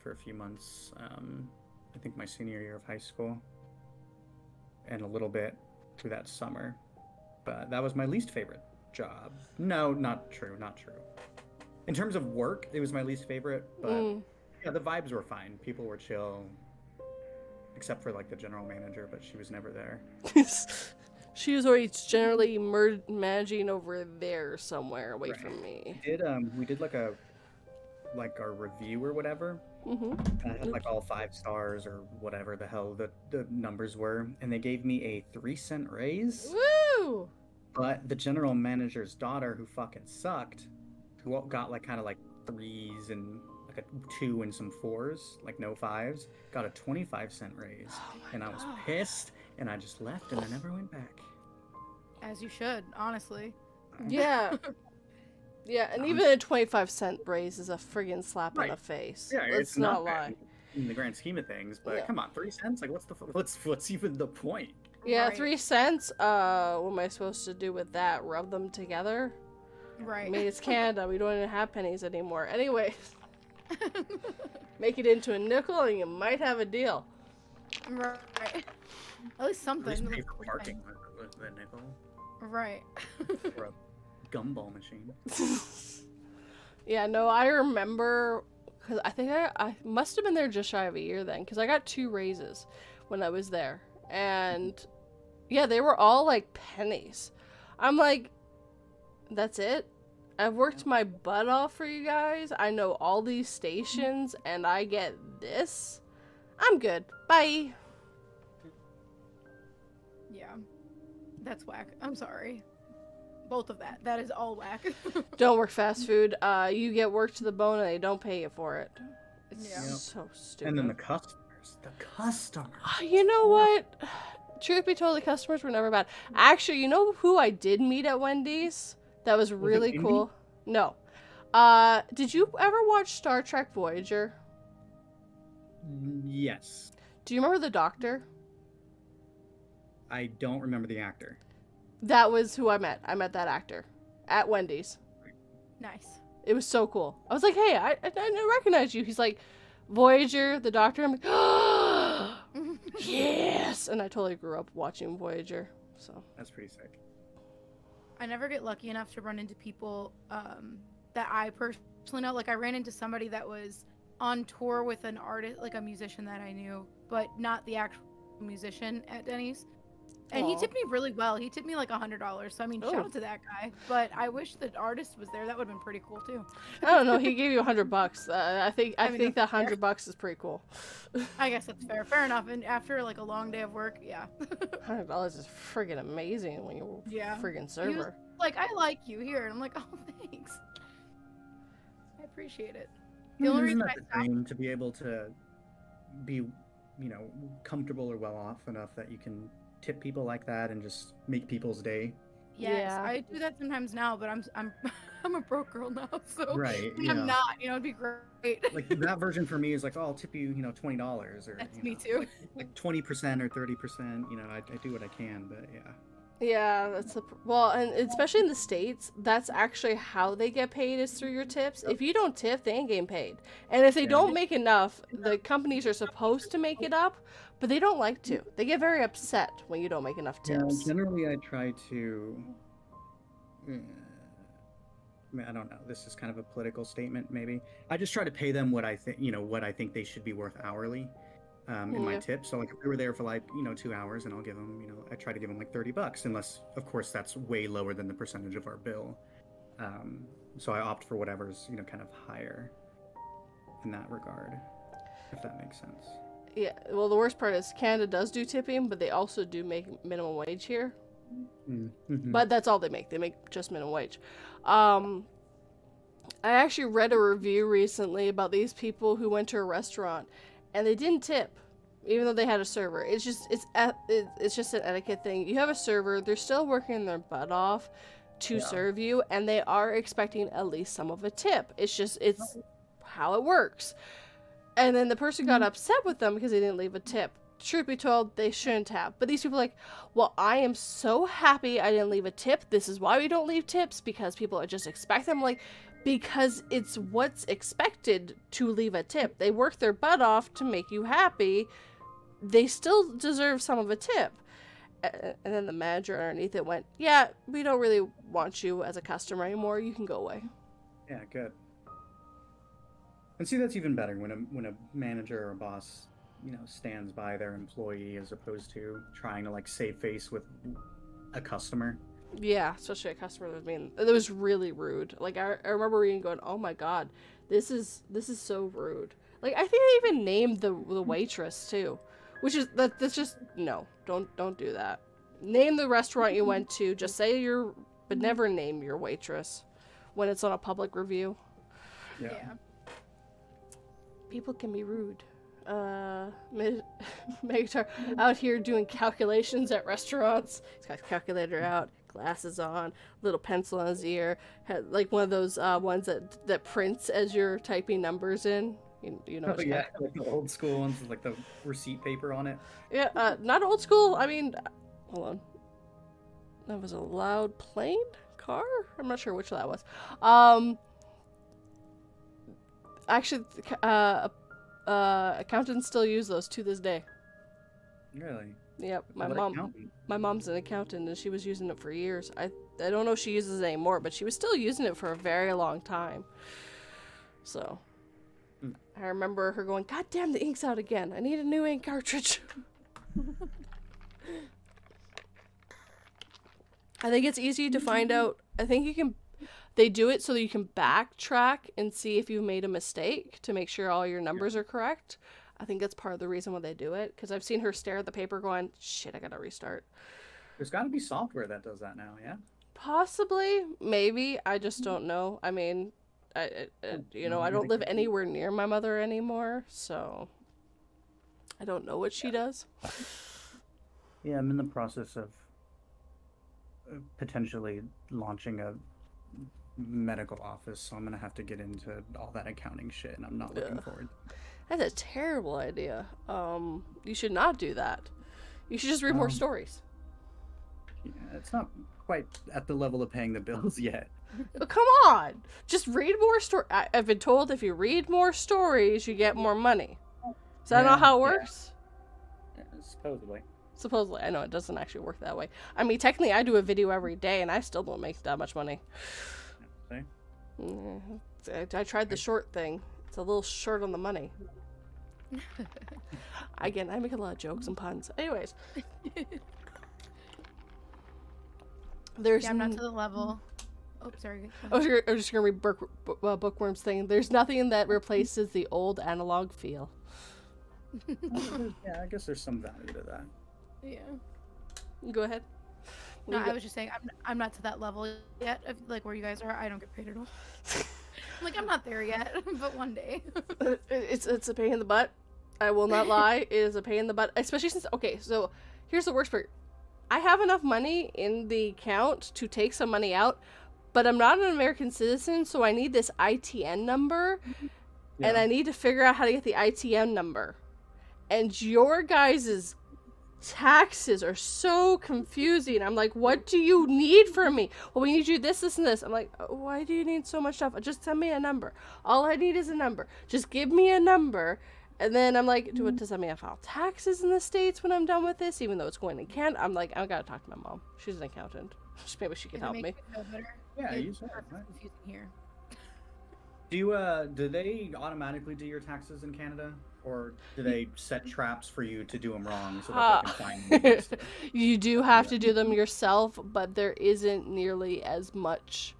for a few months. I think my senior year of high school, and a little bit through that summer. But that was my least favorite job. No, not true. Not true. In terms of work, it was my least favorite. But yeah, the vibes were fine. People were chill, except for like the general manager, but she was never there. She was always generally managing over there somewhere away Right. from me. We did like our review or whatever. I had like all 5 stars or whatever the hell the numbers were, and they gave me a 3-cent raise. Woo! But the general manager's daughter, who fucking sucked, who got like kind of like 3s and like a 2 and some 4s, like no 5s, got a 25-cent raise. Oh And I was pissed, and I just left and I never went back. As you should, honestly. Yeah. Yeah, and even a 25-cent raise is a friggin' slap on Right. the face. Yeah, Let's it's not not lie. in the grand scheme of things, but Yeah. come on, 3 cents? Like, what's even the point? Yeah, Right. 3 cents. What am I supposed to do with that? Rub them together? Right. I mean, it's Canada. We don't even have pennies anymore. Anyway, make it into a nickel and you might have a deal. Right. At least At something. least pay like for 3 parking cents. with the nickel Right. or a gumball machine. Yeah, no, I remember, because I think I must have been there just shy of a year then, because I got 2 raises when I was there. And yeah, they were all like pennies. I'm like, that's it? I've worked my butt off for you guys. I know all these stations, and I get this? I'm good. Bye. Yeah. That's whack. I'm sorry. Both of that. That is all whack. Don't work fast food. You get work to the bone and they don't pay you for it. It's Yeah. Yep. so stupid. And then the customers. You know what? Truth be told, the customers were never bad. Actually, you know who I did meet at Wendy's? That was really Indy? cool. No. Did you ever watch Star Trek Voyager? Yes. Do you remember the doctor? I don't remember the actor. That was who I met. I met that actor at Wendy's. Nice. It was so cool. I was like, hey, I recognize you. He's like, Voyager, the doctor. I'm like, yes! And I totally grew up watching Voyager. So That's pretty sick. I never get lucky enough to run into people that I personally know. Like, I ran into somebody that was on tour with an artist, like a musician that I knew, but not the actual musician at Denny's. And he Aw. tipped me really well. He tipped me like $100. So I mean, Oh. shout out to that guy. But I wish the artist was there. That would have been pretty cool too. I don't know. He gave you $100. I think I mean, that that's fair. $100 is pretty cool. I guess that's fair. Fair enough. And after like a long day of work, yeah. $100 is friggin' amazing when you're Yeah. friggin' He was server. like, I like you here. And I'm like, oh, thanks. I appreciate it. The only only reason reason I the stopped- dream to be able to be, comfortable or well off enough that you can tip people like that and just make people's day. Yes, Yeah. I do that sometimes now, but I'm I'm a broke girl now, so Right. I'm not. It'd be great. Like that version for me is like, oh, I'll tip you, $20 or That's me too. like 20% or 30%. I do what I can, but yeah. Yeah, that's well, and especially in the States, that's actually how they get paid is through your tips. If you don't tip, they ain't getting paid. And if they Yeah. don't make enough, the companies are supposed to make it up, but they don't like to. They get very upset when you don't make enough tips. Generally, I try to. I mean, I don't know. This is kind of a political statement, maybe. I just try to pay them what I think, what I think they should be worth hourly, in my Yeah. tips. So, like, if we were there for like, 2 hours, and I'll give them, I try to give them like $30, unless, of course, that's way lower than the percentage of our bill. So I opt for whatever's, kind of higher in that regard, if that makes sense. Yeah, well, the worst part is Canada does do tipping, but they also do make minimum wage here. Mm-hmm. But that's all they make. They make just minimum wage. I actually read a review recently about these people who went to a restaurant and they didn't tip, even though they had a server. It's just an etiquette thing. You have a server, they're still working their butt off to serve you, and they are expecting at least some of a tip. It's how it works. And then the person got upset with them because they didn't leave a tip. Truth be told, they shouldn't have. But these people are like, well, I am so happy I didn't leave a tip. This is why we don't leave tips, because people just expect them. Like, because it's what's expected to leave a tip. They work their butt off to make you happy. They still deserve some of a tip. And then the manager underneath it went, yeah, we don't really want you as a customer anymore. You can go away. Yeah, good. And see, that's even better when a manager or a boss, stands by their employee as opposed to trying to like save face with a customer. Yeah, especially a customer that was really rude. Like I remember reading going, oh my god, this is so rude. Like I think they even named the waitress too, which is that's just no, don't do that. Name the restaurant you went to. Just say but never name your waitress when it's on a public review. Yeah. People can be rude. Magnetar out here doing calculations at restaurants. He's got his calculator out, glasses on, little pencil on his ear, had like one of those ones that prints as you're typing numbers in. You know. Oh, yeah, like the old school ones with like the receipt paper on it. Yeah, not old school. I mean, hold on. That was a loud plane car. I'm not sure which that was. Actually, accountants still use those to this day. Really? Yep. My mom's an accountant, and she was using it for years. I don't know if she uses it anymore, but she was still using it for a very long time. So, I remember her going, "God damn, the ink's out again. I need a new ink cartridge." I think it's easy to find out. I think they do it so that you can backtrack and see if you made a mistake to make sure all your numbers are correct. I think that's part of the reason why they do it, because I've seen her stare at the paper going, shit, I gotta restart. There's got to be software that does that now, yeah? Possibly, maybe. I just don't know. I mean, I don't live anywhere near my mother anymore, so I don't know what she does. Yeah, I'm in the process of potentially launching a medical office, so I'm gonna have to get into all that accounting shit, and I'm not looking forward. That's a terrible idea. You should not do that. You should just read more stories. Yeah, it's not quite at the level of paying the bills yet. Come on, just read more stories. I've been told if you read more stories, you get more money. Is that not how it works? Yeah, supposedly. Supposedly, I know it doesn't actually work that way. I mean, technically, I do a video every day, and I still don't make that much money. I tried the short thing. It's a little short on the money. Again, I make a lot of jokes and puns. Anyways. I'm not to the level. Oh, sorry. I was just going to read Bookworm's thing. There's nothing that replaces the old analog feel. Yeah, I guess there's some value to that. Yeah. Go ahead. No, I was just saying, I'm not to that level yet of like where you guys are. I don't get paid at all. Like I'm not there yet, but one day. It's a pain in the butt. I will not lie. It is a pain in the butt, especially since so here's the worst part. I have enough money in the account to take some money out, but I'm not an American citizen, so I need this ITN number, and I need to figure out how to get the ITN number. And your guys' taxes are so confusing. I'm like, what do you need from me? Well, we need you this, and this. I'm like, why do you need so much stuff? Just send me a number. All I need is a number. Just give me a number. And then I'm like, does that mean I file taxes in the States when I'm done with this, even though it's going to Canada? I'm like, I gotta talk to my mom. She's an accountant. Maybe she can help me. Yeah, you said it, right? Confusing here. Do they automatically do your taxes in Canada? Or do they set traps for you to do them wrong so that they can find you? You do have to do them yourself, but there isn't nearly as much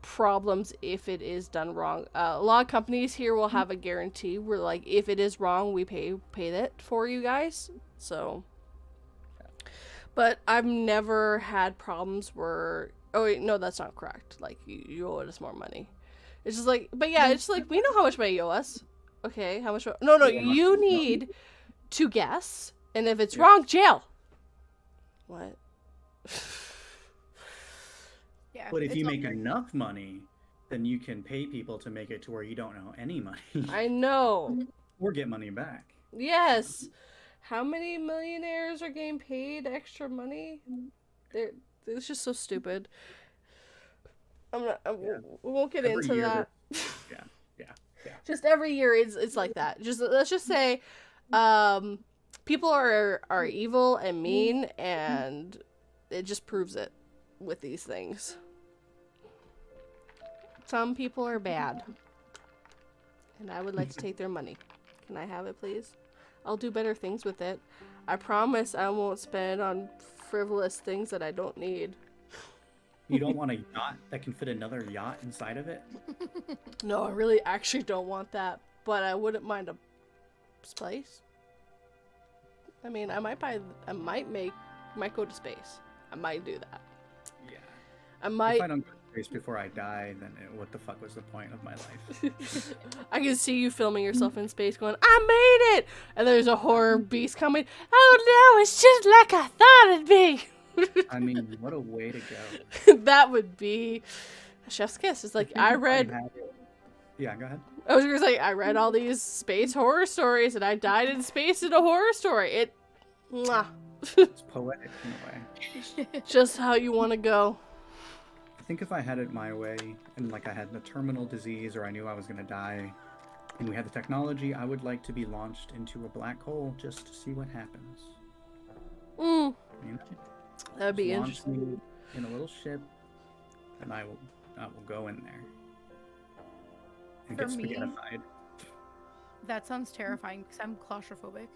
problems if it is done wrong. A lot of companies here will have a guarantee where, like, if it is wrong, we pay that for you guys. So, but I've never had problems where, oh wait, no, that's not correct. Like, you owe us more money. It's just like, but yeah, it's like, we know how much money you owe us. Okay, how much? No, Yeah. you need to guess, and if it's Yeah. wrong, jail. What? Yeah. But if it's you all make right. enough money, then you can pay people to make it to where you don't know any money I know. or get money back. Yes. How many millionaires are getting paid extra money? It's just so stupid. Yeah. We won't get Every into year that. Yeah, yeah, yeah. Just every year it's like that. Just let's just say, people are evil and mean, and it just proves it with these things. Some people are bad, and I would like to take their money. Can I have it, please? I'll do better things with it. I promise I won't spend on frivolous things that I don't need. You don't want a yacht that can fit another yacht inside of it? No, I really actually don't want that, but I wouldn't mind a space. I mean, I might go to space. I might do that. Yeah. I If might. I don't go to space before I die, then what the fuck was the point of my life? I can see you filming yourself in space going, I made it! And there's a horror beast coming, oh no, it's just like I thought it'd be! I mean, what a way to go. That would be a chef's kiss. It's like, I read, Yeah, go ahead. I was gonna say, I read all these space horror stories and I died in space in a horror story. Mwah. It's poetic in a way. Just how you want to go. I think if I had it my way, and like I had a terminal disease or I knew I was gonna die, and we had the technology, I would like to be launched into a black hole just to see what happens. Mm, You know? that'd be Just launch interesting. me in a little ship, and I will go in there and For get me- spaghettified. That sounds terrifying because I'm claustrophobic.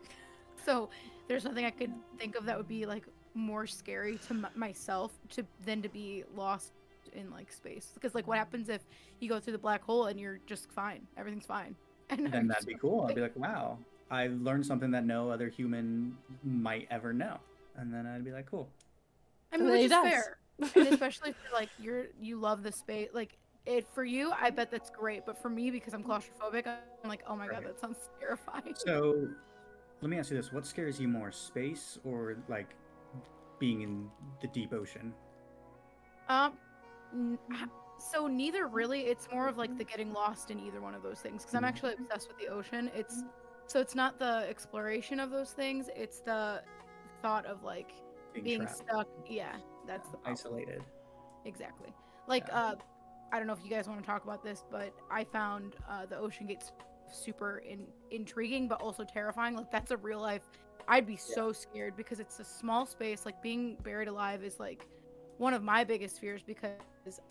So there's nothing I could think of that would be like more scary to myself than to be lost in like space. Because like, what happens if you go through the black hole and you're just fine? Everything's fine. And Then that'd be cool. I'd be like, wow, I learned something that no other human might ever know, and then I'd be like, cool. I mean, And then which he is dies. fair, and especially if you're like you love the space. Like it for you, I bet that's great. But for me, because I'm claustrophobic, I'm like, oh my god, Right. that sounds terrifying. So, let me ask you this: what scares you more, space or like being in the deep ocean? N- So neither really. It's more of like the getting lost in either one of those things. Because I'm Mhm. actually obsessed with the ocean. It's not the exploration of those things. It's the thought of like being trapped, stuck. Yeah, that's the problem. isolated. Exactly. Like Yeah. I don't know if you guys want to talk about this, but I found the ocean gate super intriguing, but also terrifying. Like that's a real life. I'd be so scared because it's a small space. Like being buried alive is like one of my biggest fears because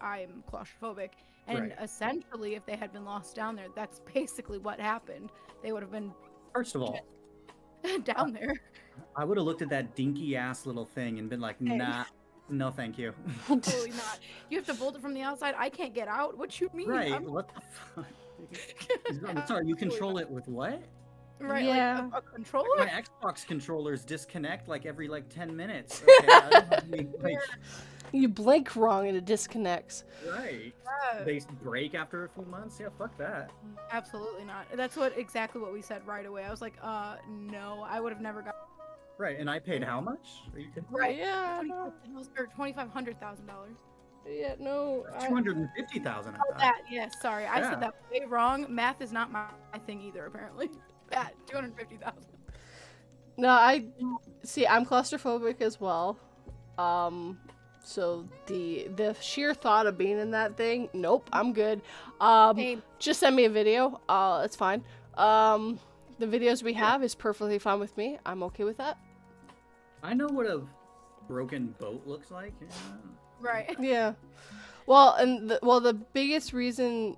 I'm claustrophobic. And Right. essentially, if they had been lost down there, that's basically what happened. They would have been First of all, down there. I would have looked at that dinky ass little thing and been like, Hey. nah, no, thank you. Totally not. You have to bolt it from the outside. I can't get out. What you mean? Right? I'm- What the fuck? I'm sorry, you control it with what? Right, Yeah. like a controller? My Xbox controllers disconnect like every 10 minutes. Okay, I don't know, I mean, like, You blink wrong and it disconnects. right? Yeah, They break after a few months. Yeah, fuck that. absolutely not. That's exactly what we said right away. I was like, no, I would have never got Right, and I paid how much? Are you kidding? right. Yeah, no, $2,500,000. yeah, no. 250,000. Oh, that, yes, sorry, I Yeah. said that way wrong. Math is not my thing either, apparently. That 250,000. No, I see. I'm claustrophobic as well. So the sheer thought of being in that thing, nope, I'm good. Same. Just send me a video. It's fine. The videos we have is perfectly fine with me. I'm okay with that. I know what a broken boat looks like. Yeah. Right. Yeah. Well, and the biggest reason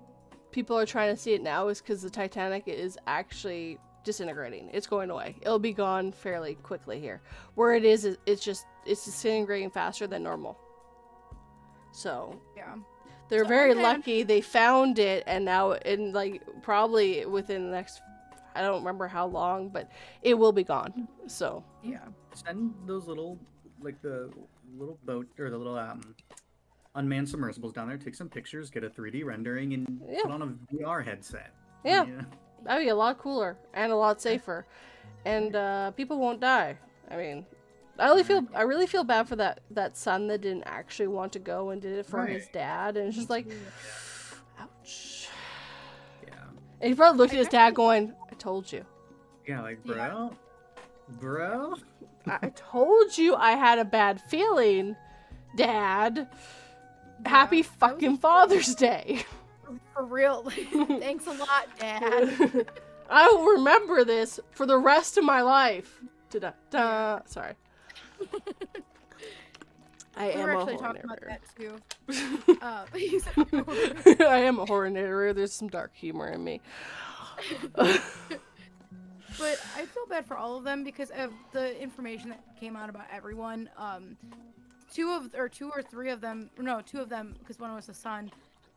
people are trying to see it now is because the Titanic is actually disintegrating. It's going away. It'll be gone fairly quickly here. Where it is, it's disintegrating faster than normal. So Yeah. they're So, very okay. lucky they found it, and now in like probably within the next, I don't remember how long, but it will be gone. So Yeah. Send those little, like the little boat or the little unmanned submersibles down there. Take some pictures, get a 3D rendering, and Yeah. put on a VR headset. Yeah. You know? That'd be a lot cooler and a lot safer, and people won't die. I mean, I really feel bad for that son that didn't actually want to go and did it for his dad, and it's just like, ouch. Yeah. And he probably looked at his dad going, "I told you." Yeah, like, bro. I told you I had a bad feeling, Dad. Happy fucking Father's Day. For real. Thanks a lot, Dad. I will remember this for the rest of my life. Da-da-da. Sorry. I am a actually horror talking about narrator. that too. I am a horror narrator. There's some dark humor in me. But I feel bad for all of them because of the information that came out about everyone. Two or three of them, because one was the son,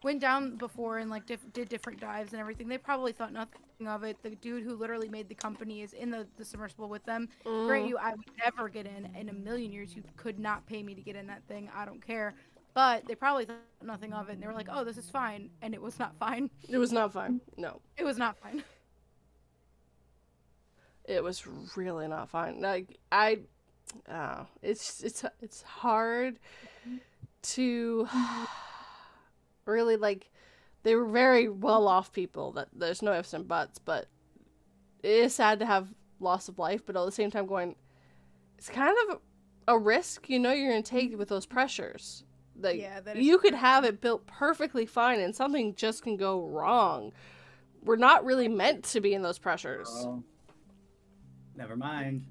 went down before and like did different dives and everything. They probably thought nothing of it. The dude who literally made the company is in the submersible with them. Grant you, I would never get in a million years. You could not pay me to get in that thing. I don't care. But they probably thought nothing of it, and they were like, "Oh, this is fine," and it was not fine. It was not fine. No. It was not fine. It was really not fine. Like it's hard to really like. They were very well off people. That there's no ifs and buts, but it is sad to have loss of life. But at the same time, going, it's kind of a risk, you're gonna take with those pressures. Like you could have it built perfectly fine, and something just can go wrong. We're not really meant to be in those pressures. Oh. Never mind.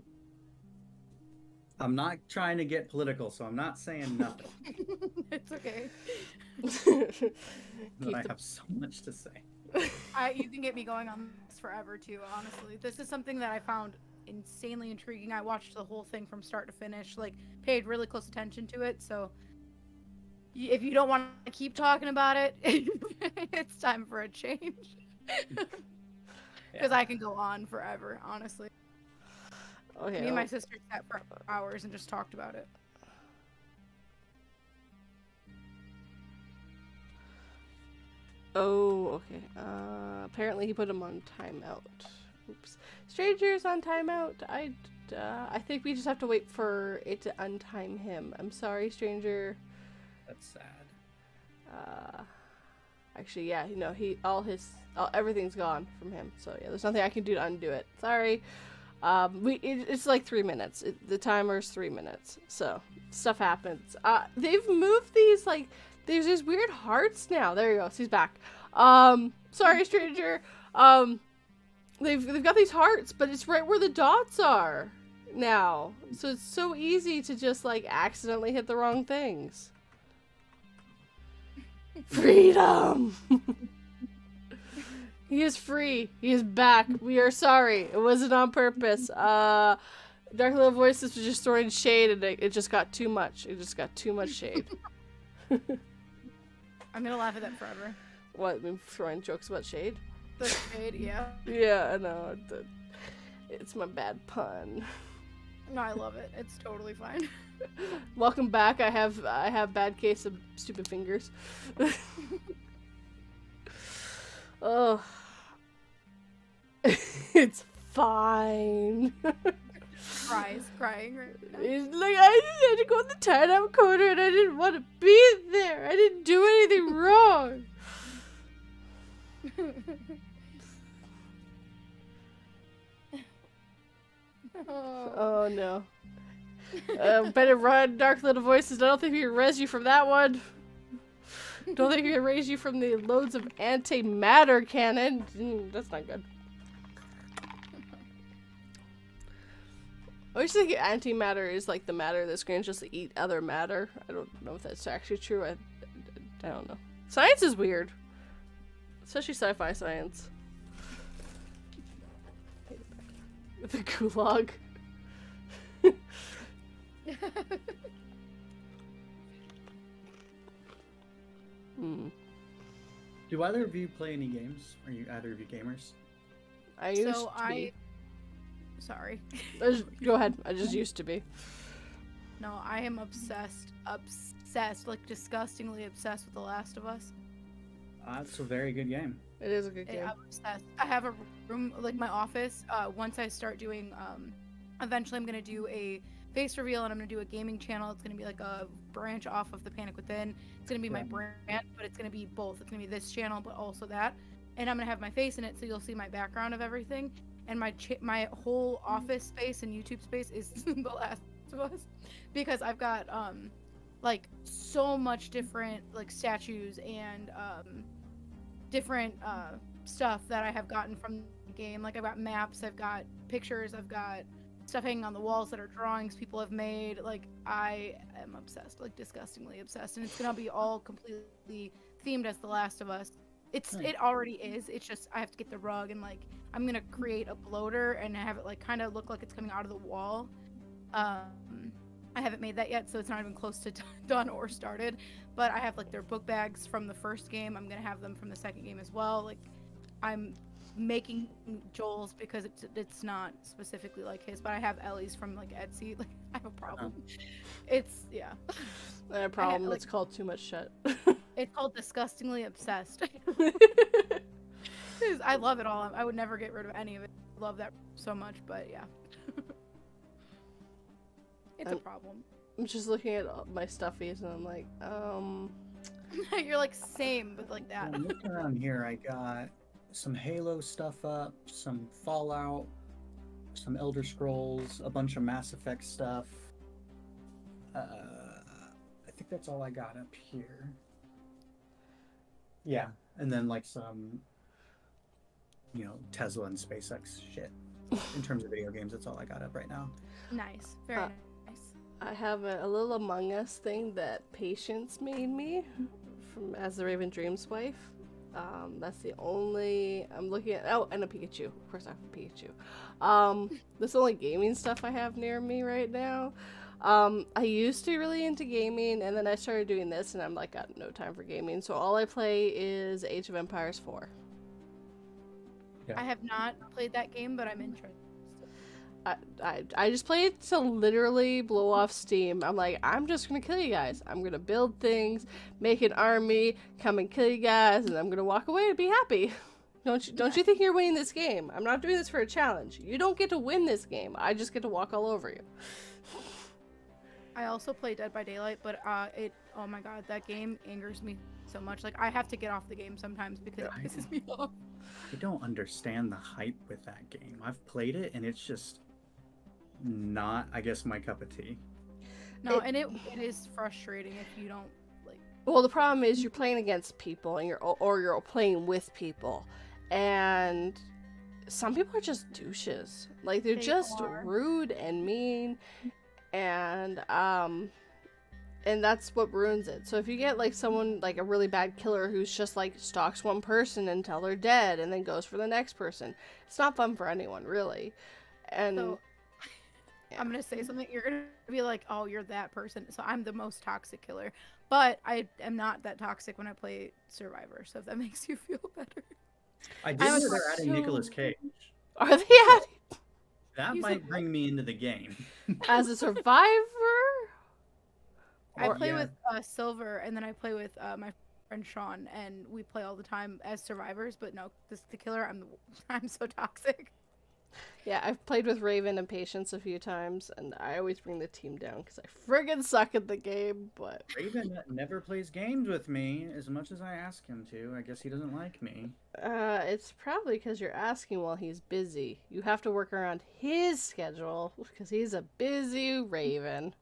I'm not trying to get political, so I'm not saying nothing. It's okay. But I have so much to say. You can get me going on this forever too, honestly. This is something that I found insanely intriguing. I watched the whole thing from start to finish, like paid really close attention to it. So if you don't want to keep talking about it, it's time for a change. Because I can go on forever, honestly. Okay. Me and my sister sat for hours and just talked about it. Oh, okay. Apparently he put him on timeout. Oops. Stranger's on timeout. I think we just have to wait for it to untime him. I'm sorry, Stranger. That's sad. Actually, yeah, everything's gone from him. So yeah, there's nothing I can do to undo it. Sorry. It's like 3 minutes. The timer's 3 minutes. So stuff happens. They've moved these like. There's these weird hearts now. There you go. He's back. Sorry, Stranger. They've got these hearts, but it's right where the dots are now. So it's so easy to just like accidentally hit the wrong things. Freedom. He is free. He is back. We are sorry. It wasn't on purpose. Dark Little Voices was just throwing shade, and it just got too much. It just got too much shade. I'm gonna laugh at that forever. What? Been throwing jokes about shade? The shade, yeah. Yeah, I know. It's my bad pun. No, I love it. It's totally fine. Welcome back. I have bad case of stupid fingers. Oh. It's fine. Crying right now. It's like, I just had to go in the timeout corner and I didn't want to be there. I didn't do anything wrong. Oh no. Better run, Dark Little Voices. I don't think we can res you from that one. Don't think we can raise you from the loads of antimatter cannon. That's not good. I always think antimatter is like the matter that's going to just eat other matter. I don't know if that's actually true. I don't know. Science is weird. Especially sci-fi science. The gulag. Do either of you play any games? Are you either of you gamers? I used to be. Sorry. Go ahead. I just used to be. No, I am obsessed, like disgustingly obsessed with The Last of Us. It's a very good game. It is a good game. I'm obsessed. I have a room, like my office, once I start doing, eventually I'm gonna do a face reveal and I'm gonna do a gaming channel. It's gonna be like a branch off of the Panic Within. It's gonna be my brand, but it's gonna be both. It's gonna be this channel, but also that. And I'm gonna have my face in it, so you'll see my background of everything. And my whole office space and YouTube space is The Last of Us, because I've got like so much different like statues and different stuff that I have gotten from the game. Like I've got maps, I've got pictures, I've got stuff hanging on the walls that are drawings people have made. Like I am obsessed, like disgustingly obsessed, and it's gonna be all completely themed as The Last of Us. It already is. It's just I have to get the rug and like I'm gonna create a bloater and have it like kind of look like it's coming out of the wall. I haven't made that yet, so it's not even close to done or started. But I have like their book bags from the first game. I'm gonna have them from the second game as well. Like I'm making Joel's because it's not specifically like his, but I have Ellie's from like Etsy. Like I have a problem. It's yeah. I have a problem. It's called too much shit. It's called disgustingly obsessed. I love it all. I would never get rid of any of it. I love that so much, but yeah. It's a problem. I'm just looking at my stuffies and I'm like, You're like same, but like that. I'm looking around here. I got some Halo stuff up, some Fallout, some Elder Scrolls, a bunch of Mass Effect stuff. I think that's all I got up here. Yeah, and then like some, Tesla and SpaceX shit. In terms of video games, that's all I got up right now. Nice, very nice. I have a little Among Us thing that Patience made me from As the Raven Dreams wife. That's the only I'm looking at. Oh, and a Pikachu. Of course, I have a Pikachu. That's the only gaming stuff I have near me right now. I used to be really into gaming, and then I started doing this, and I'm like, got no time for gaming. So all I play is Age of Empires 4. I have not played that game, but I'm interested. I just play it to literally blow off steam. I'm like, I'm just gonna kill you guys. I'm gonna build things, make an army, come and kill you guys, and I'm gonna walk away and be happy. Don't you think you're winning this game? I'm not doing this for a challenge. You don't get to win this game. I just get to walk all over you. I also play Dead by Daylight, but oh my god, that game angers me so much. Like I have to get off the game sometimes because it pisses me off. I don't understand the hype with that game. I've played it and it's just not, I guess, my cup of tea. No, and it is frustrating if you don't like. Well, the problem is you're playing against people, and you're playing with people, and some people are just douches. Like they're just rude and mean, and that's what ruins it. So if you get like someone like a really bad killer who's just like stalks one person until they're dead and then goes for the next person, it's not fun for anyone, really. And so, I'm gonna say something. You're gonna be like, "Oh, you're that person." So I'm the most toxic killer, but I am not that toxic when I play Survivor. So if that makes you feel better, I did hear they're adding Nicolas Cage. Are they adding? That might bring me into the game. As a survivor? I play with Silver, and then I play with my friend Sean, and we play all the time as survivors. But no, the killer. I'm so toxic. Yeah, I've played with Raven and Patience a few times, and I always bring the team down because I friggin' suck at the game, but... Raven never plays games with me as much as I ask him to. I guess he doesn't like me. It's probably because you're asking while he's busy. You have to work around his schedule, because he's a busy Raven.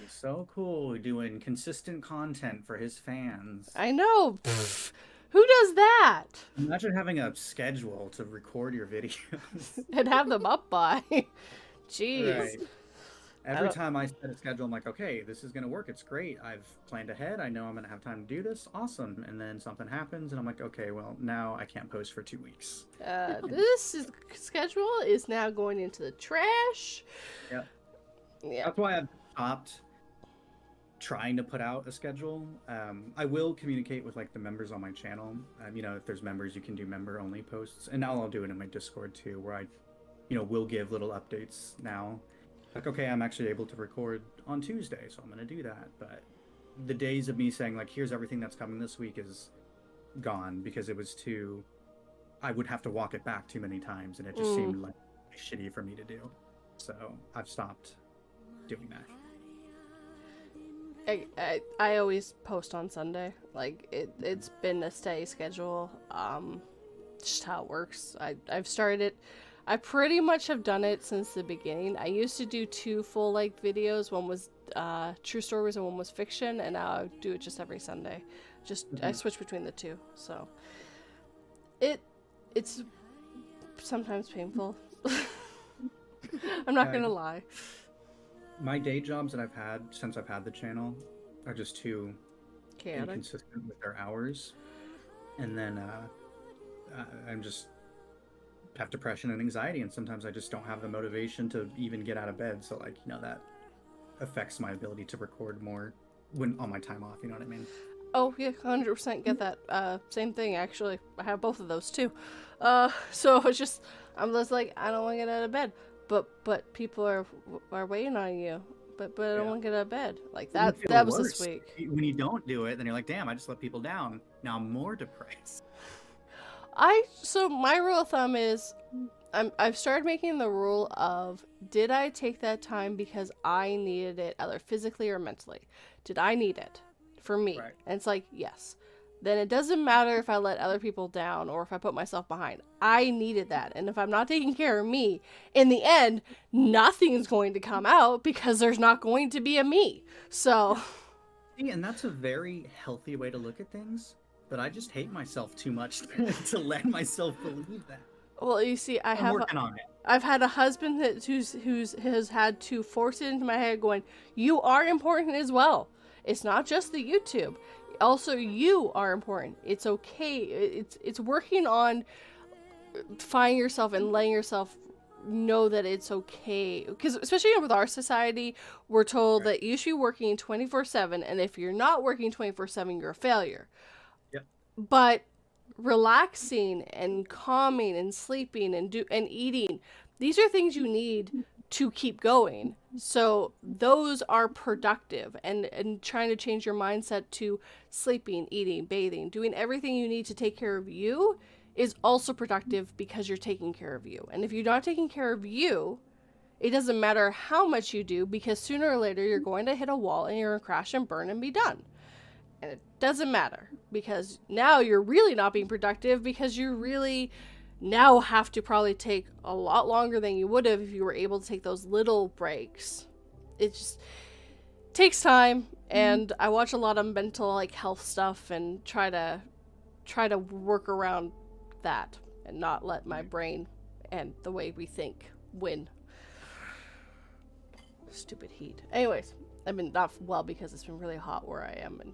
He's so cool doing consistent content for his fans. I know! Pfft. Who does that? Imagine having a schedule to record your videos. And have them up by. Jeez. Right. Every time I set a schedule, I'm like, okay, this is going to work. It's great. I've planned ahead. I know I'm going to have time to do this. Awesome. And then something happens, and I'm like, okay, well, now I can't post for 2 weeks. Schedule is now going into the trash. Yep. Yeah. That's why I've stopped trying to put out a schedule. I will communicate with like the members on my channel. If there's members, you can do member only posts, and now I'll do it in my Discord too, where I will give little updates now. Like, okay, I'm actually able to record on Tuesday, so I'm gonna do that. But the days of me saying like, here's everything that's coming this week is gone, because it was too, I would have to walk it back too many times, and it just seemed like shitty for me to do. So I've stopped doing that. I always post on Sunday. Like it's been a steady schedule. Just how it works. I've started it. I pretty much have done it since the beginning. I used to do 2 full length videos. One was true stories and one was fiction, and now I do it just every Sunday. I switch between the 2. So it's sometimes painful. I'm not gonna lie. My day jobs that I've had since I've had the channel are just too chaotic, inconsistent with their hours, and then I'm just have depression and anxiety, and sometimes I just don't have the motivation to even get out of bed. So like, that affects my ability to record more when on my time off. You know what I mean? Oh yeah, 100% get that. Same thing actually. I have both of those too. So it's just I'm just like I don't want to get out of bed, but people are waiting on you. But I don't want to get out of bed. Like that was this week. When you don't do it, then you're like, damn, I just let people down. Now I'm more depressed. So my rule of thumb is I've started making the rule of, did I take that time because I needed it, either physically or mentally? Did I need it for me? Right. And it's like, yes. Then it doesn't matter if I let other people down or if I put myself behind. I needed that. And if I'm not taking care of me, in the end, nothing's going to come out because there's not going to be a me. So. See, and that's a very healthy way to look at things. But I just hate myself too much to let myself believe that. Well, you see, I'm working on it. I've had a husband who's has had to force it into my head, going, "You are important as well. It's not just the YouTube. Also, you are important. It's okay. It's working on finding yourself and letting yourself know that it's okay. Because especially with our society, we're told that you should be working 24/7, and if you're not working 24/7, you're a failure. Yep. But relaxing and calming and sleeping and eating, these are things you need to keep going. So those are productive, and trying to change your mindset to sleeping, eating, bathing, doing everything you need to take care of you is also productive because you're taking care of you. And if you're not taking care of you, it doesn't matter how much you do, because sooner or later you're going to hit a wall and you're going to crash and burn and be done. And it doesn't matter, because now you're really not being productive, because you really now have to probably take a lot longer than you would have if you were able to take those little breaks. It just takes time, and I watch a lot of mental health stuff and try to work around that and not let my brain and the way we think win. Stupid heat. Anyways, I've been not well because it's been really hot where I am, and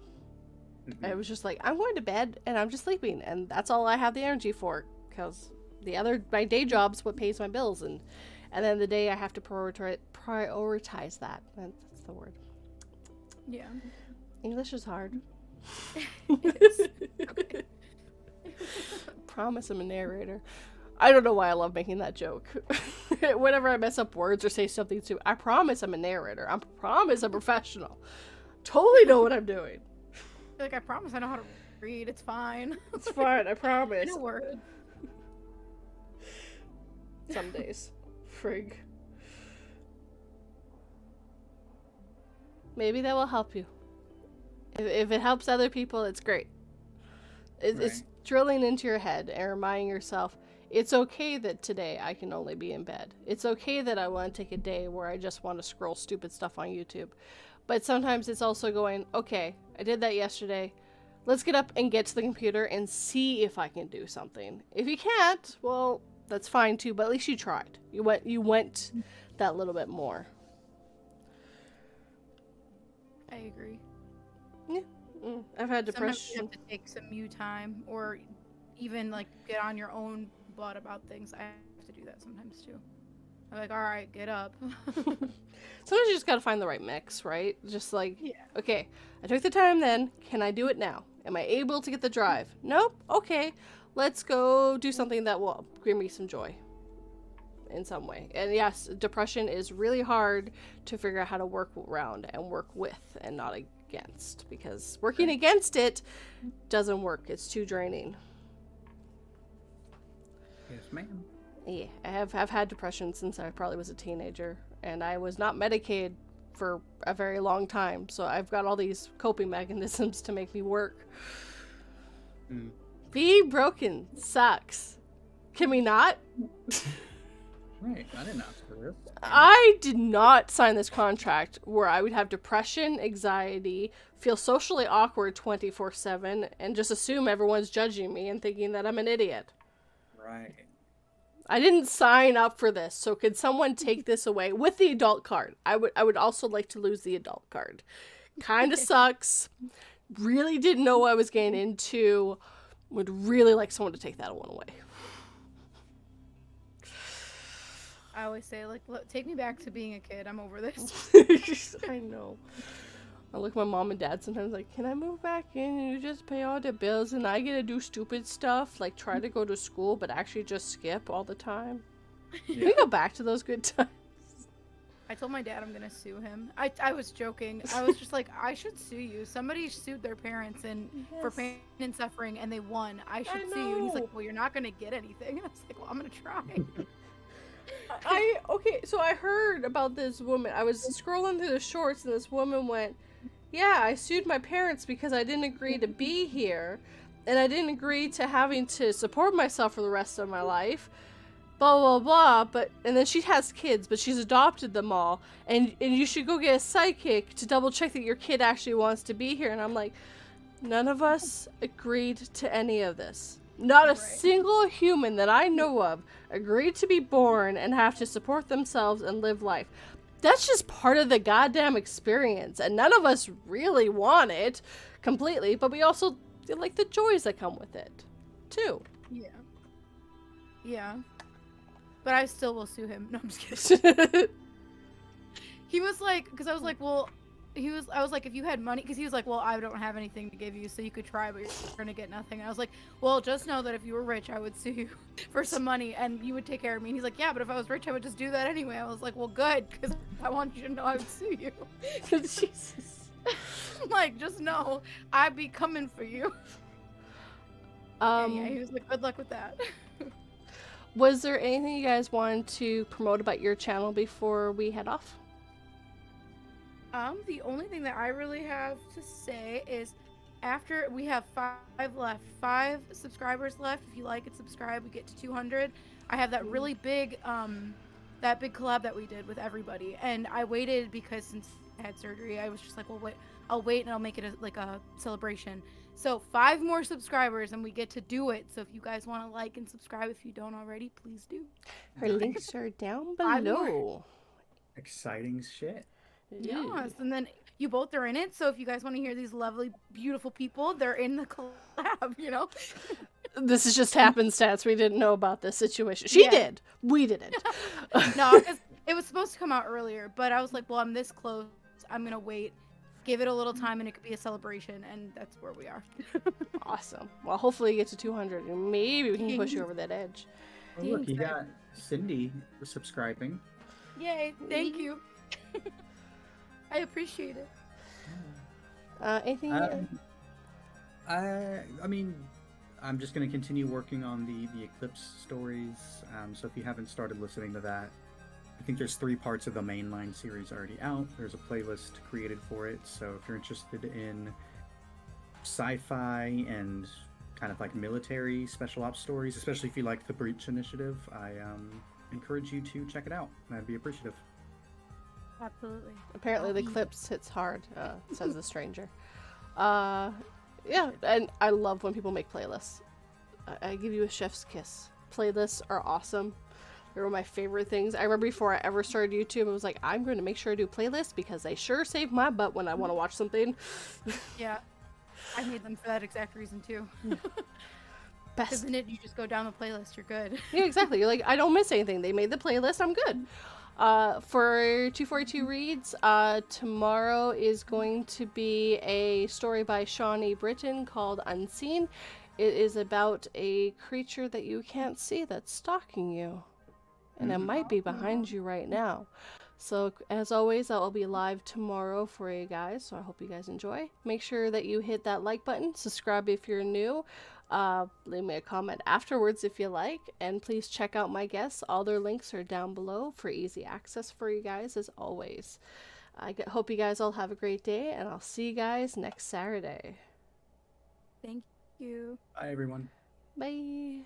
I was just like, I'm going to bed and I'm just sleeping, and that's all I have the energy for, because my day job's what pays my bills, and then the day I have to prioritize that. That's the word. Yeah. English is hard. Okay. Promise I'm a narrator. I don't know why I love making that joke. Whenever I mess up words or say something too, I promise I'm a narrator. I promise I'm professional. Totally know what I'm doing. I promise I know how to read. It's fine. It's fine. I promise. No worries. Some days. Frig. Maybe that will help you. If it helps other people, it's great. It's drilling into your head and reminding yourself, it's okay that today I can only be in bed. It's okay that I want to take a day where I just want to scroll stupid stuff on YouTube. But sometimes it's also going, okay, I did that yesterday. Let's get up and get to the computer and see if I can do something. If you can't, well, that's fine too, but at least you tried. You went that little bit more. I agree. Yeah. I've had depression. Sometimes you have to take some you time, or even get on your own butt about things. I have to do that sometimes too. I'm like, all right, get up. Sometimes you just gotta find the right mix, right? Just okay, I took the time then. Can I do it now? Am I able to get the drive? Nope. Okay, let's go do something that will bring me some joy in some way. And yes, depression is really hard to figure out how to work around and work with and not against, because working against it doesn't work. It's too draining. Yes, ma'am. Yeah, I've had depression since I probably was a teenager, and I was not medicated for a very long time, so I've got all these coping mechanisms to make me work. Mm. Being broken sucks. Can we not? Right, I didn't ask for this. I did not sign this contract where I would have depression, anxiety, feel socially awkward 24/7, and just assume everyone's judging me and thinking that I'm an idiot. Right. I didn't sign up for this, so could someone take this away with the adult card? I would also like to lose the adult card. Kind of sucks. Really didn't know what I was getting into. Would really like someone to take that one away. I always say, like, look, take me back to being a kid. I'm over this. I know. I look at my mom and dad sometimes like, can I move back in and you just pay all the bills and I get to do stupid stuff like try to go to school but actually just skip all the time? Can we go back to those good times? I told my dad I'm gonna sue him. I was joking. I was just like, I should sue you. Somebody sued their parents and for pain and suffering and they won. I should sue you. And he's like, well, you're not gonna get anything. And I was like, well, I'm gonna try. Okay, so I heard about this woman. I was scrolling through the shorts and this woman went, yeah, I sued my parents because I didn't agree to be here and I didn't agree to having to support myself for the rest of my life. Blah, blah, blah, and then she has kids, but she's adopted them all, and you should go get a psychic to double check that your kid actually wants to be here. And I'm like, none of us agreed to any of this. Not a single human that I know of agreed to be born and have to support themselves and live life. That's just part of the goddamn experience, and none of us really want it completely, but we also like the joys that come with it, too. Yeah. Yeah. But I still will sue him. No, I'm just kidding. He was like, because I was like, well, I was like, if you had money, because he was like, well, I don't have anything to give you, so you could try, but you're going to get nothing. And I was like, well, just know that if you were rich, I would sue you for some money, and you would take care of me. And he's like, yeah, but if I was rich, I would just do that anyway. I was like, well, good, because I want you to know I would sue you. Jesus. Like, just know I'd be coming for you. And yeah, he was like, good luck with that. Was there anything you guys wanted to promote about your channel before we head off? The only thing that I really have to say is after we have 5 left, 5 subscribers left. If you like and subscribe, we get to 200. I have that really big, that big collab that we did with everybody. And I waited because since I had surgery, I was just like, well, wait, I'll wait and I'll make it like a celebration. So 5 more subscribers and we get to do it. So if you guys want to like and subscribe, if you don't already, please do. Her links are down below. Exciting shit. Yes, and then you both are in it. So if you guys want to hear these lovely, beautiful people, they're in the collab, you know? This is just happenstance. We didn't know about this situation. She did. We didn't. No, because it was supposed to come out earlier, but I was like, well, I'm this close. I'm going to wait. Give it a little time and it could be a celebration, and that's where we are. Awesome. Well, hopefully you get to 200 and maybe we can push you over that edge. Oh, look, you got Cindy subscribing. Yay, thank you. I appreciate it. Anything? I mean, I'm just going to continue working on the Eclipse stories. So if you haven't started listening to that, I think there's 3 parts of the mainline series already out. There's a playlist created for it. So if you're interested in sci-fi and kind of like military special ops stories, especially if you like the Breach Initiative, I encourage you to check it out. I'd be appreciative. Absolutely. Apparently the Eclipse hits hard, says the stranger. Yeah, and I love when people make playlists. I give you a chef's kiss. Playlists are awesome. They were my favorite things. I remember before I ever started YouTube, I was like, I'm going to make sure I do playlists because they sure save my butt when I want to watch something. Yeah. I made them for that exact reason too. Best. Because in it, you just go down the playlist, you're good. Yeah, exactly. You're like, I don't miss anything. They made the playlist, I'm good. For 242 Reads, tomorrow is going to be a story by Shawnee Britton called Unseen. It is about a creature that you can't see that's stalking you. And it might be behind you right now. So, as always, I will be live tomorrow for you guys, so I hope you guys enjoy. Make sure that you hit that like button, subscribe if you're new. Leave me a comment afterwards if you like, and please check out my guests. All their links are down below for easy access for you guys, as always. Hope you guys all have a great day, and I'll see you guys next Saturday. Thank you. Bye, everyone. Bye.